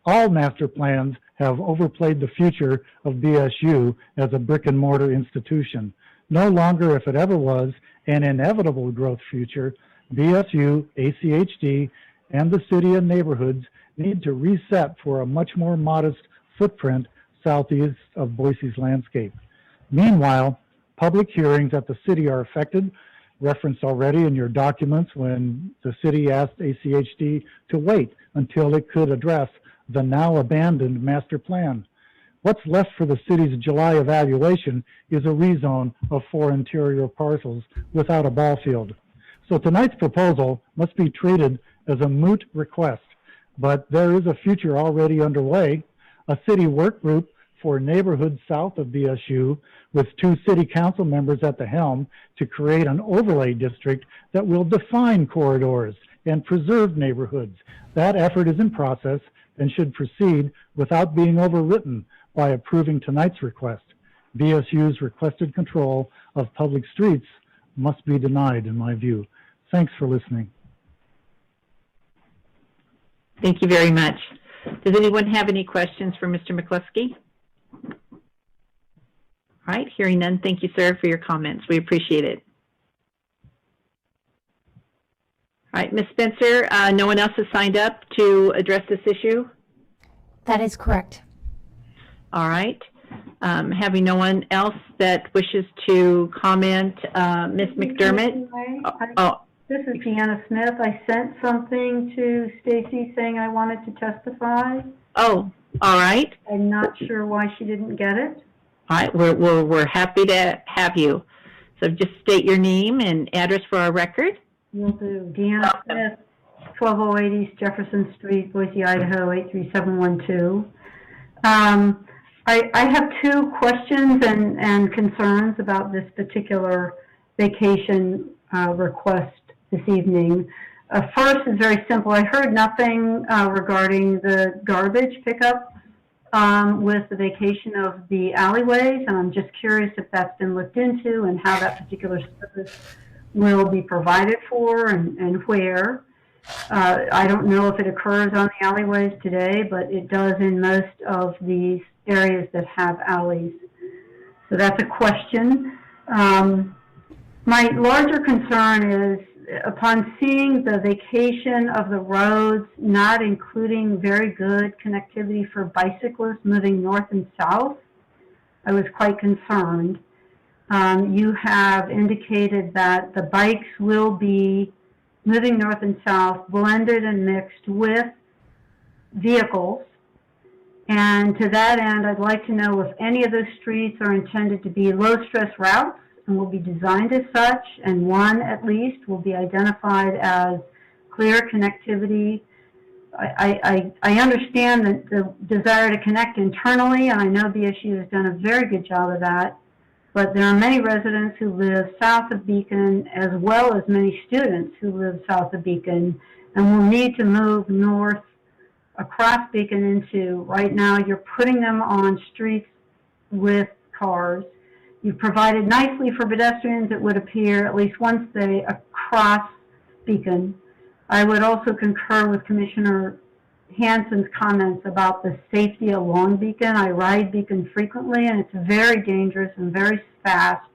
All master plans have overplayed the future of BSU as a brick-and-mortar institution. No longer, if it ever was, an inevitable growth future, BSU, ACHD, and the city and neighborhoods need to reset for a much more modest footprint southeast of Boise's landscape. Meanwhile, public hearings at the city are affected, referenced already in your documents when the city asked ACHD to wait until it could address the now abandoned master plan. What's left for the city's July evaluation is a rezone of 4 interior parcels without a ball field. So tonight's proposal must be treated as a moot request, but there is a future already underway, a city work group for neighborhoods south of BSU with 2 city council members at the helm to create an overlay district that will define corridors and preserve neighborhoods. That effort is in process and should proceed without being overwritten by approving tonight's request. BSU's requested control of public streets must be denied, in my view. Thanks for listening. Thank you very much. Does anyone have any questions for Mr. McCluskey? All right, hearing none, thank you, sir, for your comments. We appreciate it. All right, Ms. Spencer, no one else has signed up to address this issue? That is correct. All right. Having no one else that wishes to comment, Ms. McDermott? This is Deanna Smith. I sent something to Stacy saying I wanted to testify. Oh, all right. I'm not sure why she didn't get it. All right, we're happy to have you. So just state your name and address for our record. Will do. Deanna Smith, 1208 East Jefferson Street, Boise, Idaho, 83712. I have 2 questions and concerns about this particular vacation request this evening. First is very simple. I heard nothing regarding the garbage pickup with the vacation of the alleyways, and I'm just curious if that's been looked into and how that particular service will be provided for and where. I don't know if it occurs on the alleyways today, but it does in most of these areas that have alleys. So that's a question. My larger concern is upon seeing the vacation of the roads, not including very good connectivity for bicyclists moving north and south, I was quite concerned. You have indicated that the bikes will be moving north and south, blended and mixed with vehicles. And to that end, I'd like to know if any of those streets are intended to be low-stress routes and will be designed as such, and one at least will be identified as clear connectivity. I understand the desire to connect internally, and I know BSU has done a very good job of that, but there are many residents who live south of Beacon, as well as many students who live south of Beacon, and will need to move north across Beacon into, right now you're putting them on streets with cars, You've provided nicely for pedestrians, it would appear, at least once they cross Beacon. I would also concur with Commissioner Hansen's comments about the safety along Beacon. I ride Beacon frequently, and it's very dangerous and very fast.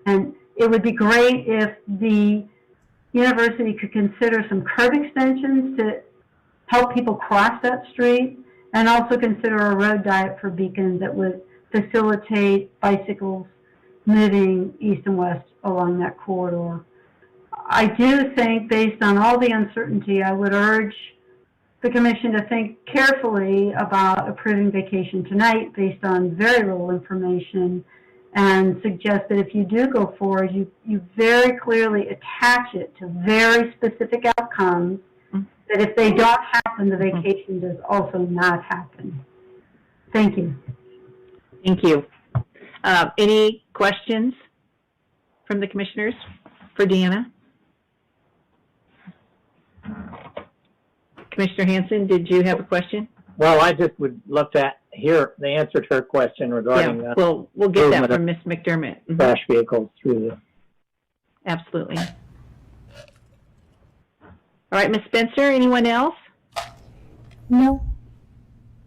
And it would be great if the university could consider some curb extensions to help people cross that street, and also consider a road diet for Beacon that would facilitate bicycles moving east and west along that corridor. I do think, based on all the uncertainty, I would urge the commission to think carefully about approving vacation tonight based on very little information, and suggest that if you do go forward, you very clearly attach it to very specific outcomes, that if they don't happen, the vacation does also not happen. Thank you. Thank you. Any questions from the commissioners for Deanna? Commissioner Hansen, did you have a question? Well, I just would love to hear the answer to her question regarding Yeah, we'll get that from Ms. McDermott. crash vehicles through the. Absolutely. All right, Ms. Spencer, anyone else? No.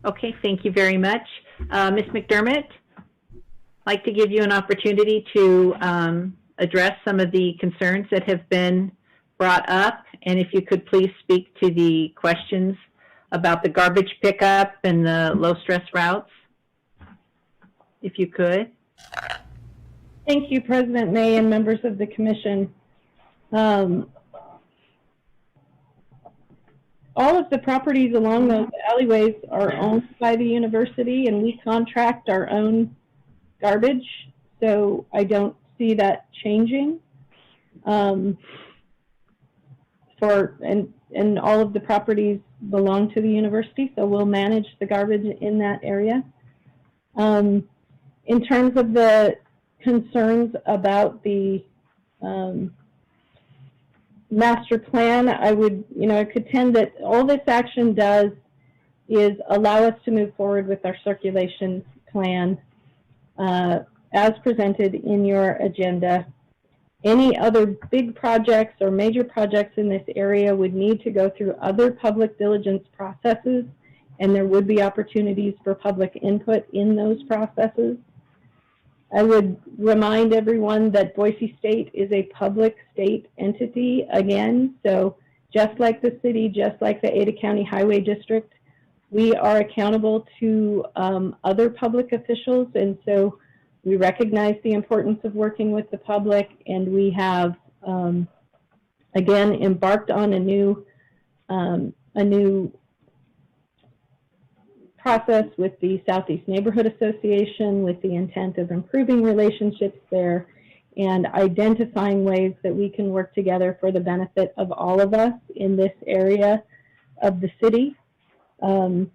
Okay, thank you very much. Ms. McDermott, I'd like to give you an opportunity to address some of the concerns that have been brought up, and if you could please speak to the questions about the garbage pickup and the low-stress routes, if you could. Thank you, President May and members of the commission. All of the properties along those alleyways are owned by the university, and we contract our own garbage, so I don't see that changing. And all of the properties belong to the university, so we'll manage the garbage in that area. In terms of the concerns about the master plan, I contend that all this action does is allow us to move forward with our circulation plan as presented in your agenda. Any other big projects or major projects in this area would need to go through other public diligence processes, and there would be opportunities for public input in those processes. I would remind everyone that Boise State is a public state entity again, so just like the city, just like the Ada County Highway District, we are accountable to other public officials, and so we recognize the importance of working with the public, and we have, again, embarked on a new process with the Southeast Neighborhood Association with the intent of improving relationships there and identifying ways that we can work together for the benefit of all of us in this area of the city. And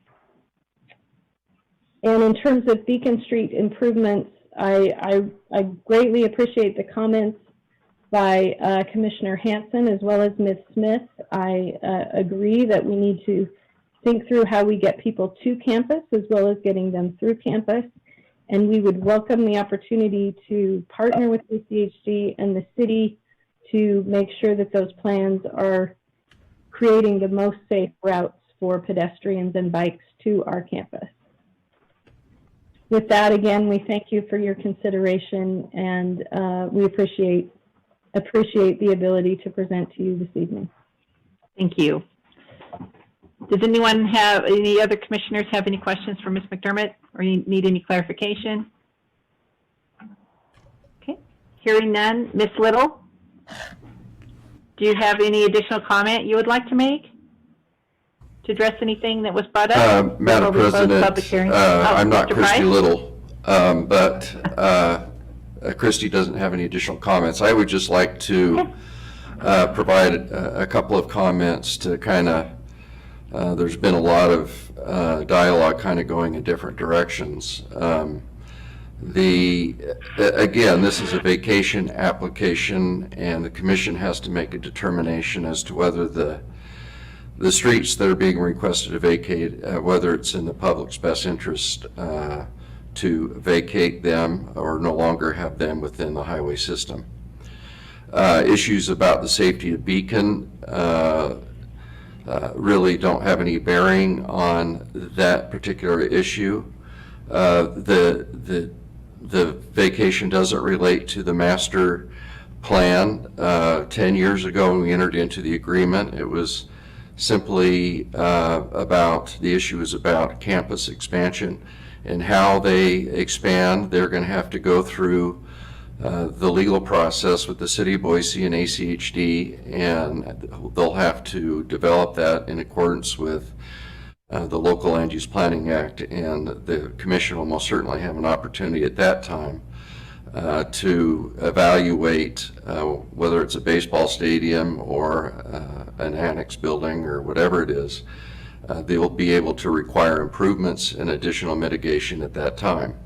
in terms of Beacon Street improvements, I greatly appreciate the comments by Commissioner Hansen as well as Ms. Smith. I agree that we need to think through how we get people to campus as well as getting them through campus. And we would welcome the opportunity to partner with BCHD and the city to make sure that those plans are creating the most safe routes for pedestrians and bikes to our campus. With that, again, we thank you for your consideration, and we appreciate the ability to present to you this evening. Thank you. Does anyone have, any other commissioners have any questions for Ms. McDermott, or you need any clarification? Okay, hearing none. Ms. Little, do you have any additional comment you would like to make to address anything that was brought up? Madam President, I'm not Mr. Christy Price? Little, but Christy doesn't have any additional comments. I would just like to provide a couple of comments to kind of, there's been a lot of dialogue kind of going in different directions. Again, this is a vacation application, and the commission has to make a determination as to whether the streets that are being requested to vacate, whether it's in the public's best interest to vacate them or no longer have them within the highway system. Issues about the safety of Beacon really don't have any bearing on that particular issue. The vacation doesn't relate to the master plan. 10 years ago when we entered into the agreement, it was simply about, the issue is about campus expansion and how they expand. They're going to have to go through the legal process with the City of Boise and ACHD, and they'll have to develop that in accordance with the Local Land Use Planning Act, and the Commission will most certainly have an opportunity at that time to evaluate whether it's a baseball stadium or an annex building or whatever it is. They will be able to require improvements and additional mitigation at that time.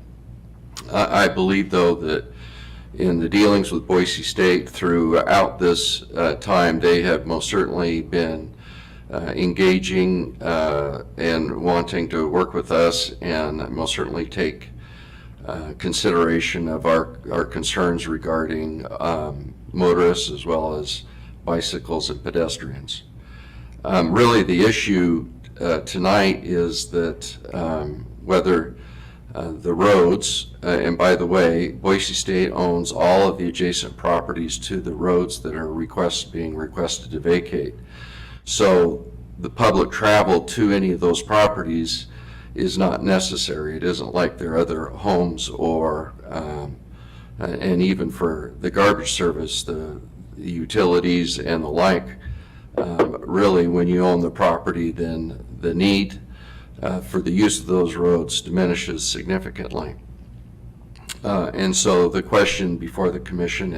I believe, though, that in the dealings with Boise State throughout this time, they have most certainly been engaging and wanting to work with us, and most certainly take consideration of our concerns regarding motorists as well as bicycles and pedestrians. Really, the issue tonight is that whether the roads, and by the way, Boise State owns all of the adjacent properties to the roads that are being requested to vacate. So the public travel to any of those properties is not necessary. It isn't like there are other homes or, and even for the garbage service, the utilities and the like, really when you own the property, then the need for the use of those roads diminishes significantly. And so the question before the Commission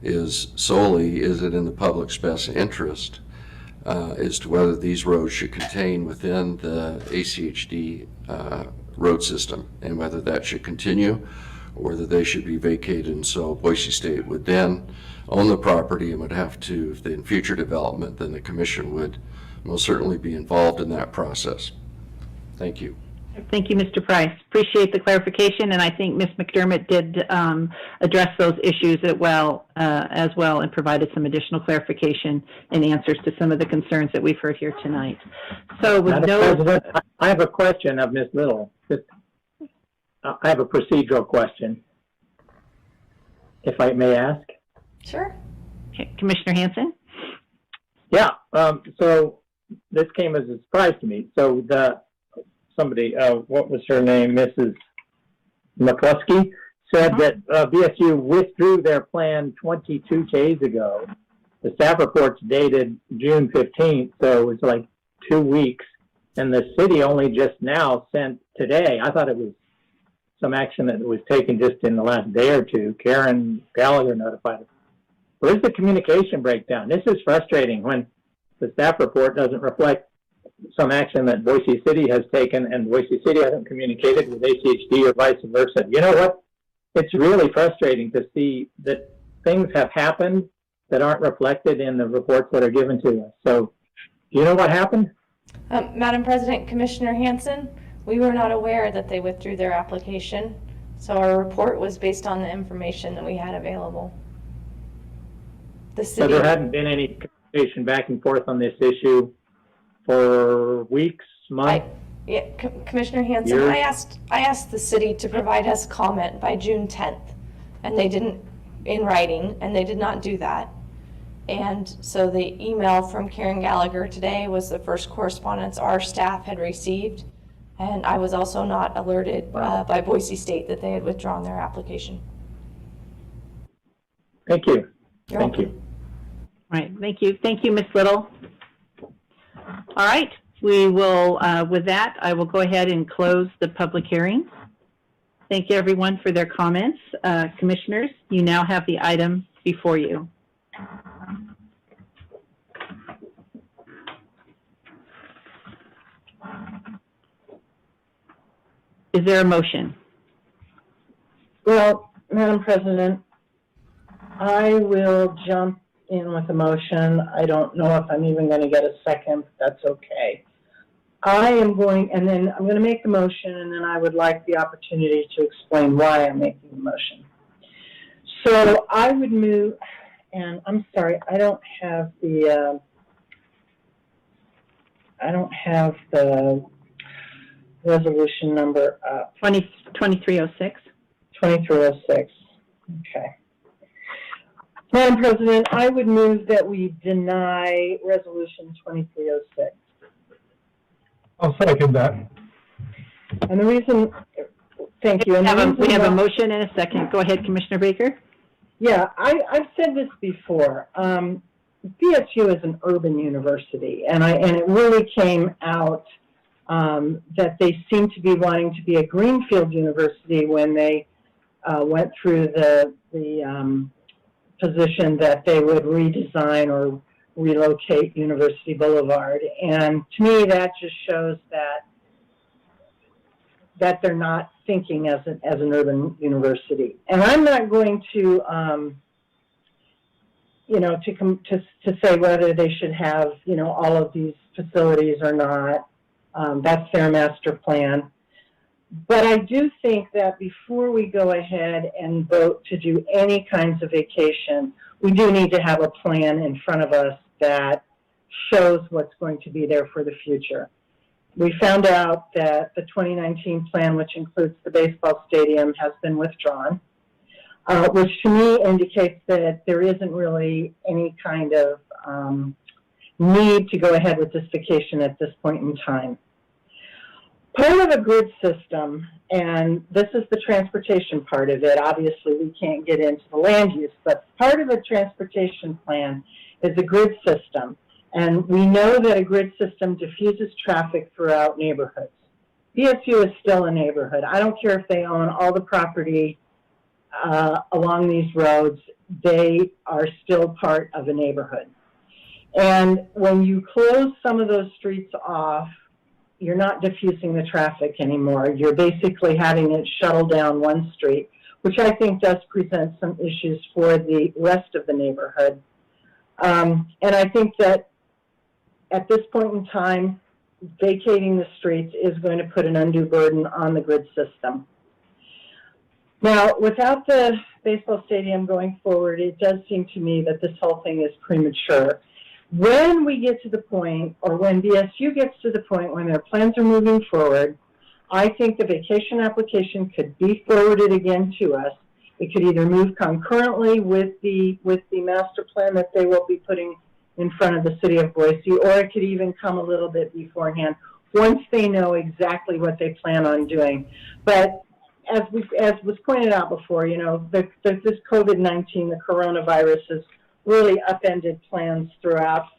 is solely, is it in the public's best interest as to whether these roads should contain within the ACHD road system, and whether that should continue or whether they should be vacated. And so Boise State would then own the property and would have to, if in future development, then the Commission would most certainly be involved in that process. Thank you. Thank you, Mr. Price. Appreciate the clarification, and I think Ms. McDermott did address those issues as well, and provided some additional clarification and answers to some of the concerns that we've heard here tonight. So with Madam President, I have a question of Ms. Little. I have a procedural question, if I may ask. Sure. Okay. Commissioner Hanson? Yeah, so this came as a surprise to me. So somebody, what was her name, Mrs. McCluskey, said that BSU withdrew their plan 22 days ago. The staff report's dated June 15th, so it's like 2 weeks. And the city only just now sent today. I thought it was some action that was taken just in the last day or two. Karen Gallagher notified us. Where's the communication breakdown? This is frustrating when the staff report doesn't reflect some action that Boise City has taken, and Boise City hasn't communicated with ACHD or vice versa. You know what? It's really frustrating to see that things have happened that aren't reflected in the reports that are given to us. So, do you know what happened? Madam President, Commissioner Hanson, we were not aware that they withdrew their application, so our report was based on the information that we had available. So there hadn't been any communication back and forth on this issue for weeks, months? Commissioner Hanson, years? I asked the city to provide us comment by June 10th, and they didn't, in writing, and they did not do that. And so the email from Karen Gallagher today was the first correspondence our staff had received, and I was also not alerted by Boise State that they had withdrawn their application. Thank you. You're Thank welcome. you. All right, thank you. Thank you, Ms. Little. All right, we will, with that, I will go ahead and close the public hearing. Thank you, everyone, for their comments. Commissioners, you now have the item before you. Is there a motion? Well, Madam President, I will jump in with a motion. I don't know if I'm even going to get a second, but that's okay. I am going, and then I'm going to make the motion, and then I would like the opportunity to explain why I'm making the motion. So I would move, and I'm sorry, I don't have the resolution number up. 2306. 2306. Okay. Madam President, I would move that we deny Resolution 2306. I'll second that. And the reason, thank you. And We have a motion and a second. Go ahead, Commissioner Baker. Yeah, I've said this before. VSU is an urban university, and it really came out that they seem to be wanting to be a greenfield university when they went through the position that they would redesign or relocate University Boulevard. And to me, that just shows that they're not thinking as an urban university. And I'm not going to, to say whether they should have, all of these facilities or not. That's their master plan. But I do think that before we go ahead and vote to do any kinds of vacation, we do need to have a plan in front of us that shows what's going to be there for the future. We found out that the 2019 plan, which includes the baseball stadium, has been withdrawn, which to me indicates that there isn't really any kind of need to go ahead with this vacation at this point in time. Part of a grid system, and this is the transportation part of it, obviously we can't get into the land use, but part of a transportation plan is a grid system. And we know that a grid system diffuses traffic throughout neighborhoods. VSU is still a neighborhood. I don't care if they own all the property along these roads, they are still part of a neighborhood. And when you close some of those streets off, you're not diffusing the traffic anymore. You're basically having it shuttle down one street, which I think does present some issues for the rest of the neighborhood. And I think that at this point in time, vacating the streets is going to put an undue burden on the grid system. Now, without the baseball stadium going forward, it does seem to me that this whole thing is premature. When we get to the point, or when BSU gets to the point when their plans are moving forward, I think the vacation application could be forwarded again to us. It could either move concurrently with the master plan that they will be putting in front of the city of Boise, or it could even come a little bit beforehand once they know exactly what they plan on doing. But as was pointed out before, this COVID-19, the coronavirus, has really upended plans throughout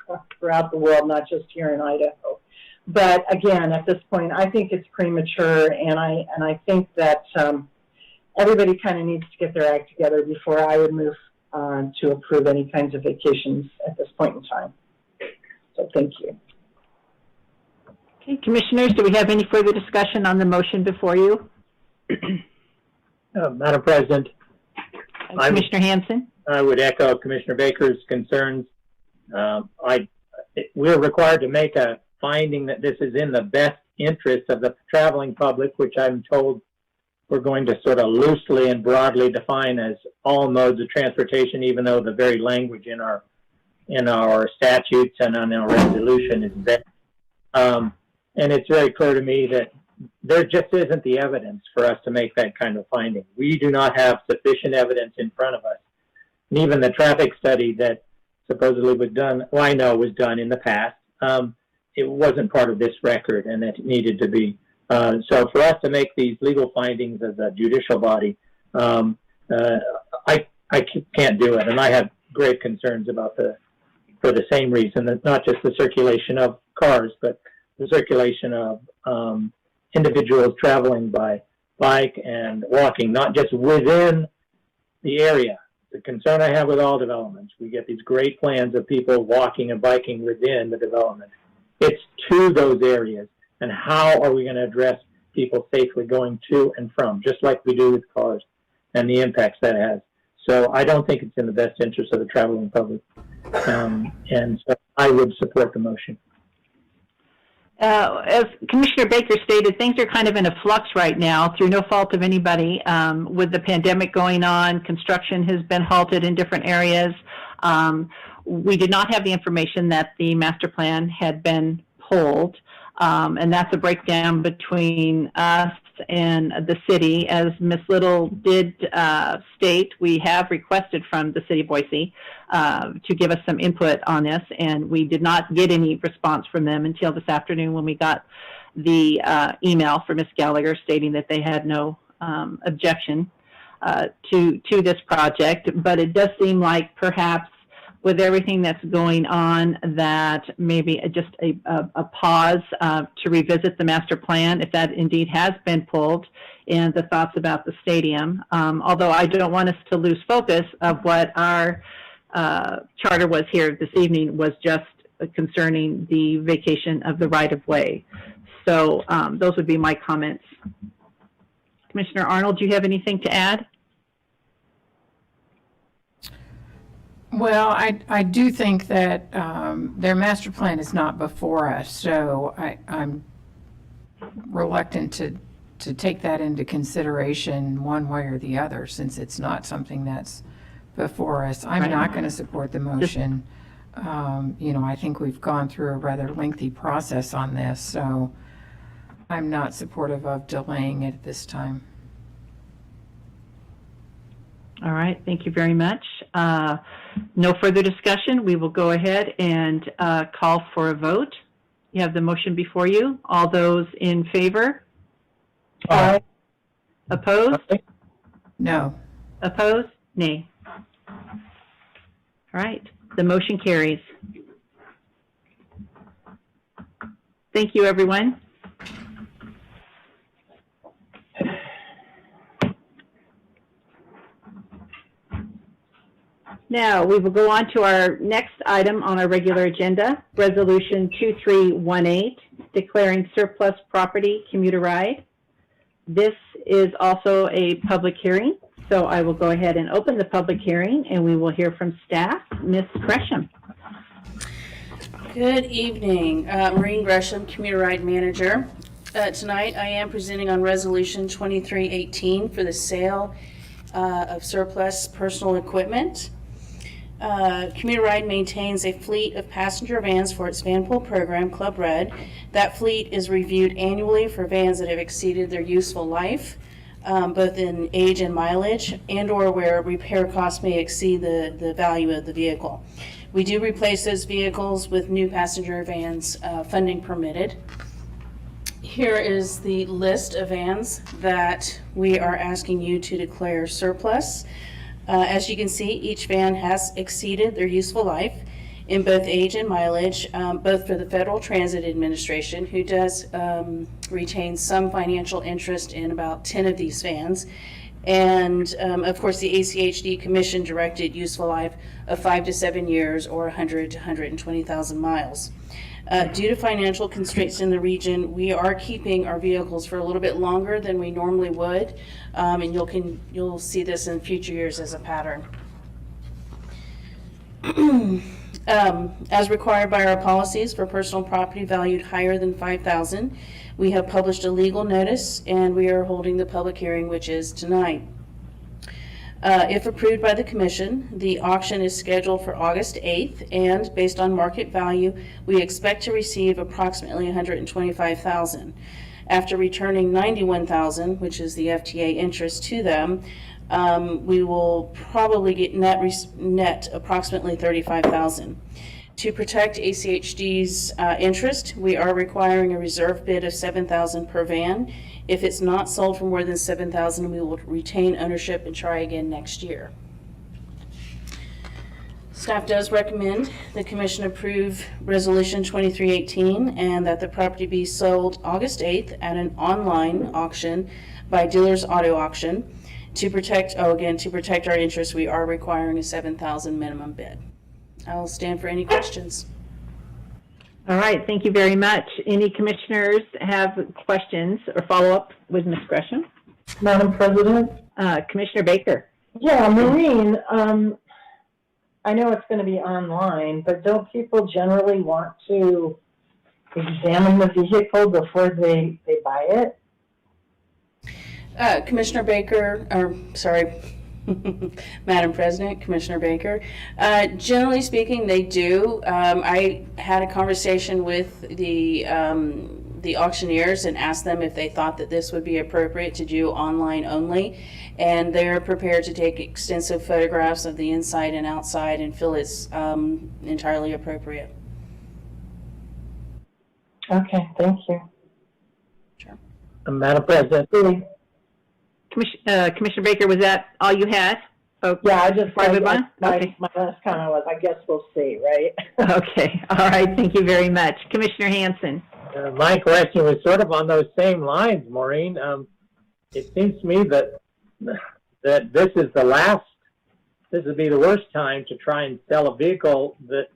the world, not just here in Idaho. But again, at this point, I think it's premature, and I think that everybody kind of needs to get their act together before I would move on to approve any kinds of vacations at this point in time. So thank you. Okay, commissioners, do we have any further discussion on the motion before you? Madam President, Commissioner Hanson? I would echo Commissioner Baker's concerns. We're required to make a finding that this is in the best interest of the traveling public, which I'm told we're going to sort of loosely and broadly define as all modes of transportation, even though the very language in our statutes and on our resolution is there. And it's very clear to me that there just isn't the evidence for us to make that kind of finding. We do not have sufficient evidence in front of us. And even the traffic study that supposedly was done, well, I know was done in the past, it wasn't part of this record, and it needed to be. So for us to make these legal findings as a judicial body, I can't do it, and I have great concerns about for the same reason, that not just the circulation of cars, but the circulation of individuals traveling by bike and walking, not just within the area. The concern I have with all developments, we get these great plans of people walking and biking within the development. It's to those areas, and how are we going to address people safely going to and from, just like we do with cars, and the impacts that has. So I don't think it's in the best interest of the traveling public, and so I would support the motion. As Commissioner Baker stated, things are kind of in a flux right now through no fault of anybody. With the pandemic going on, construction has been halted in different areas. We did not have the information that the master plan had been pulled, and that's a breakdown between us and the city. As Ms. Little did state, we have requested from the city of Boise to give us some input on this, and we did not get any response from them until this afternoon when we got the email from Ms. Gallagher stating that they had no objection to this project. But it does seem like perhaps with everything that's going on, that maybe just a pause to revisit the master plan, if that indeed has been pulled, and the thoughts about the stadium. Although I don't want us to lose focus of what our charter was here this evening, was just concerning the vacation of the right-of-way. So those would be my comments. Commissioner Arnold, do you have anything to add? Well, I do think that their master plan is not before us, so I'm reluctant to take that into consideration one way or the other, since it's not something that's before us. I'm not going to support the motion. You know, I think we've gone through a rather lengthy process on this, so I'm not supportive of delaying it at this time. All right, thank you very much. No further discussion. We will go ahead and call for a vote. You have the motion before you. All those in favor? Aye. Opposed? No. Opposed? Nay. All right, the motion carries. Thank you, everyone. Now, we will go on to our next item on our regular agenda, Resolution 2318, declaring surplus property Commuteride. This is also a public hearing, so I will go ahead and open the public hearing, and we will hear from staff. Ms. Gresham. Good evening. Maureen Gresham, Commuteride Manager. Tonight, I am presenting on Resolution 2318 for the sale of surplus personal equipment. Commuteride maintains a fleet of passenger vans for its van pool program, Club Red. That fleet is reviewed annually for vans that have exceeded their useful life, both in age and mileage, and or where repair costs may exceed the value of the vehicle. We do replace those vehicles with new passenger vans, funding permitted. Here is the list of vans that we are asking you to declare surplus. As you can see, each van has exceeded their useful life in both age and mileage, both for the Federal Transit Administration, who does retain some financial interest in about 10 of these vans, and of course the ACHD Commission directed useful life of 5 to 7 years or 100 to 120,000 miles. Due to financial constraints in the region, we are keeping our vehicles for a little bit longer than we normally would, and you'll see this in future years as a pattern. As required by our policies for personal property valued higher than $5,000, we have published a legal notice, and we are holding the public hearing, which is tonight. If approved by the Commission, the auction is scheduled for August 8th, and based on market value, we expect to receive approximately $125,000. After returning $91,000, which is the FTA interest to them, we will probably get net approximately $35,000. To protect ACHD's interest, we are requiring a reserve bid of $7,000 per van. If it's not sold for more than $7,000, we will retain ownership and try again next year. Staff does recommend the Commission approve Resolution 2318 and that the property be sold August 8th at an online auction by Dealers Auto Auction. To protect our interest, we are requiring a $7,000 minimum bid. I'll stand for any questions. All right, thank you very much. Any commissioners have questions or follow-up with Ms. Gresham? Madam President? Commissioner Baker. Yeah, Maureen, I know it's going to be online, but don't people generally want to examine the vehicle before they buy it? Commissioner Baker, or sorry, Madam President, Commissioner Baker. Generally speaking, they do. I had a conversation with the auctioneers and asked them if they thought that this would be appropriate to do online only, and they're prepared to take extensive photographs of the inside and outside and feel it's entirely appropriate. Okay, thank you. Sure. Madam President, Commissioner Baker, was that all you had? Oh, Yeah, I just, before I move on? my Okay. last comment was, I guess we'll see, right? Okay, all right, thank you very much. Commissioner Hanson. my question was sort of on those same lines, Maureen. It seems to me that this is this would be the worst time to try and sell a vehicle that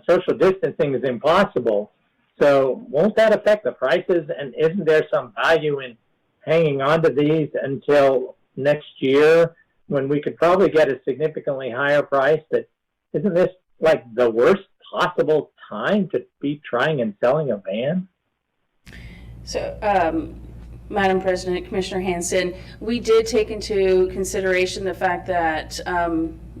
social distancing is impossible. So won't that affect the prices? And isn't there some value in hanging on to these until next year when we could probably get a significantly higher price? Isn't this like the worst possible time to be trying and selling a van? So, Madam President, Commissioner Hanson, we did take into consideration the fact that,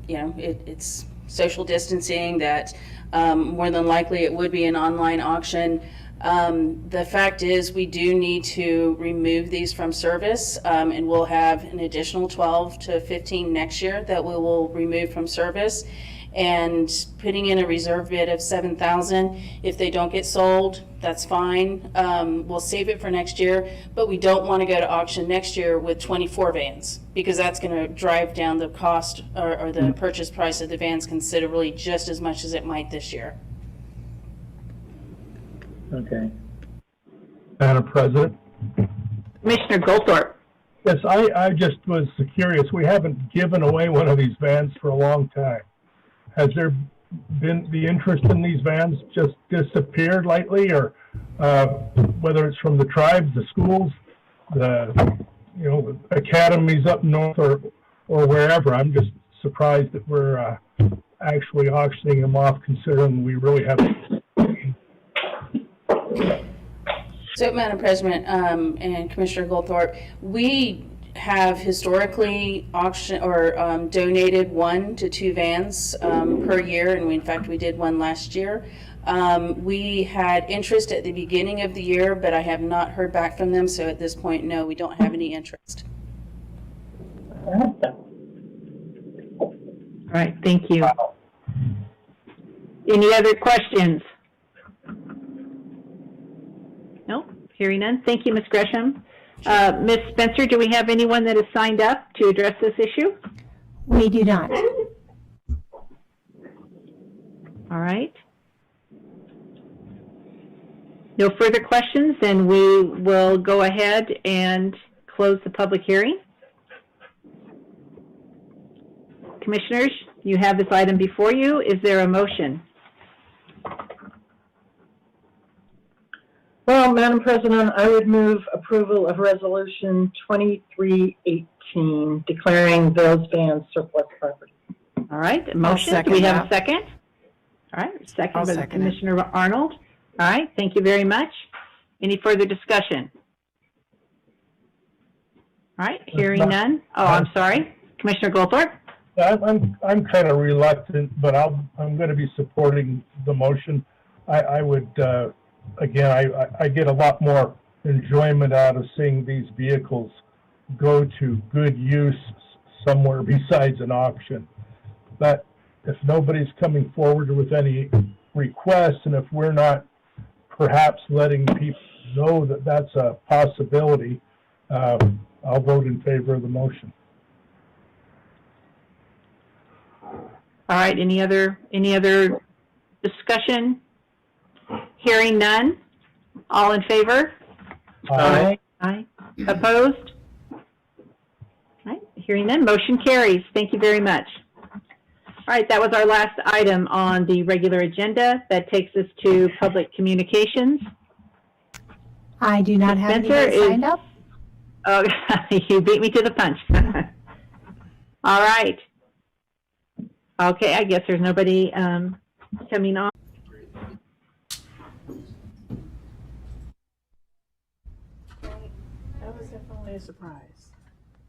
it's social distancing, that more than likely it would be an online auction. The fact is we do need to remove these from service, and we'll have an additional 12 to 15 next year that we will remove from service. And putting in a reserve bid of $7,000, if they don't get sold, that's fine. We'll save it for next year, but we don't want to go to auction next year with 24 vans, because that's going to drive down the cost or the purchase price of the vans considerably, just as much as it might this year. Okay. Madam President? Commissioner Goldthorpe. Yes, I just was curious. We haven't given away one of these vans for a long time. Has there been the interest in these vans just disappeared lately, or whether it's from the tribes, the schools, the academies up north, or wherever? I'm just surprised that we're actually auctioning them off, considering we really haven't. So, Madam President, and Commissioner Goldthorpe, we have historically auctioned or donated 1 to 2 vans per year, and in fact we did one last year. We had interest at the beginning of the year, but I have not heard back from them, so at this point, no, we don't have any interest. All right, thank you. Any other questions? No, hearing none. Thank you, Ms. Gresham. Ms. Spencer, do we have anyone that has signed up to address this issue? We do not. All right. No further questions, then we will go ahead and close the public hearing. Commissioners, you have this item before you. Is there a motion? Well, Madam President, I would move approval of Resolution 2318, declaring those vans surplus property. All right, a motion. second Do we have a that. second? All right, second I'll by second it. Commissioner Arnold. All right, thank you very much. Any further discussion? All right, hearing none. Oh, I'm sorry. Commissioner Goldthorpe? I'm kind of reluctant, but I'm going to be supporting the motion. I would. Again, I get a lot more enjoyment out of seeing these vehicles go to good use somewhere besides an auction. But if nobody's coming forward with any requests, and if we're not perhaps letting people know that that's a possibility, I'll vote in favor of the motion. All right, any other discussion? Hearing none. All in favor? Aye. Aye. Opposed? All right, hearing none. Motion carries. Thank you very much. All right, that was our last item on the regular agenda. That takes us to public communications. I do not have Spencer anyone signed up. Oh, you beat me to the punch. All right. Okay, I guess there's nobody coming on. What a surprise.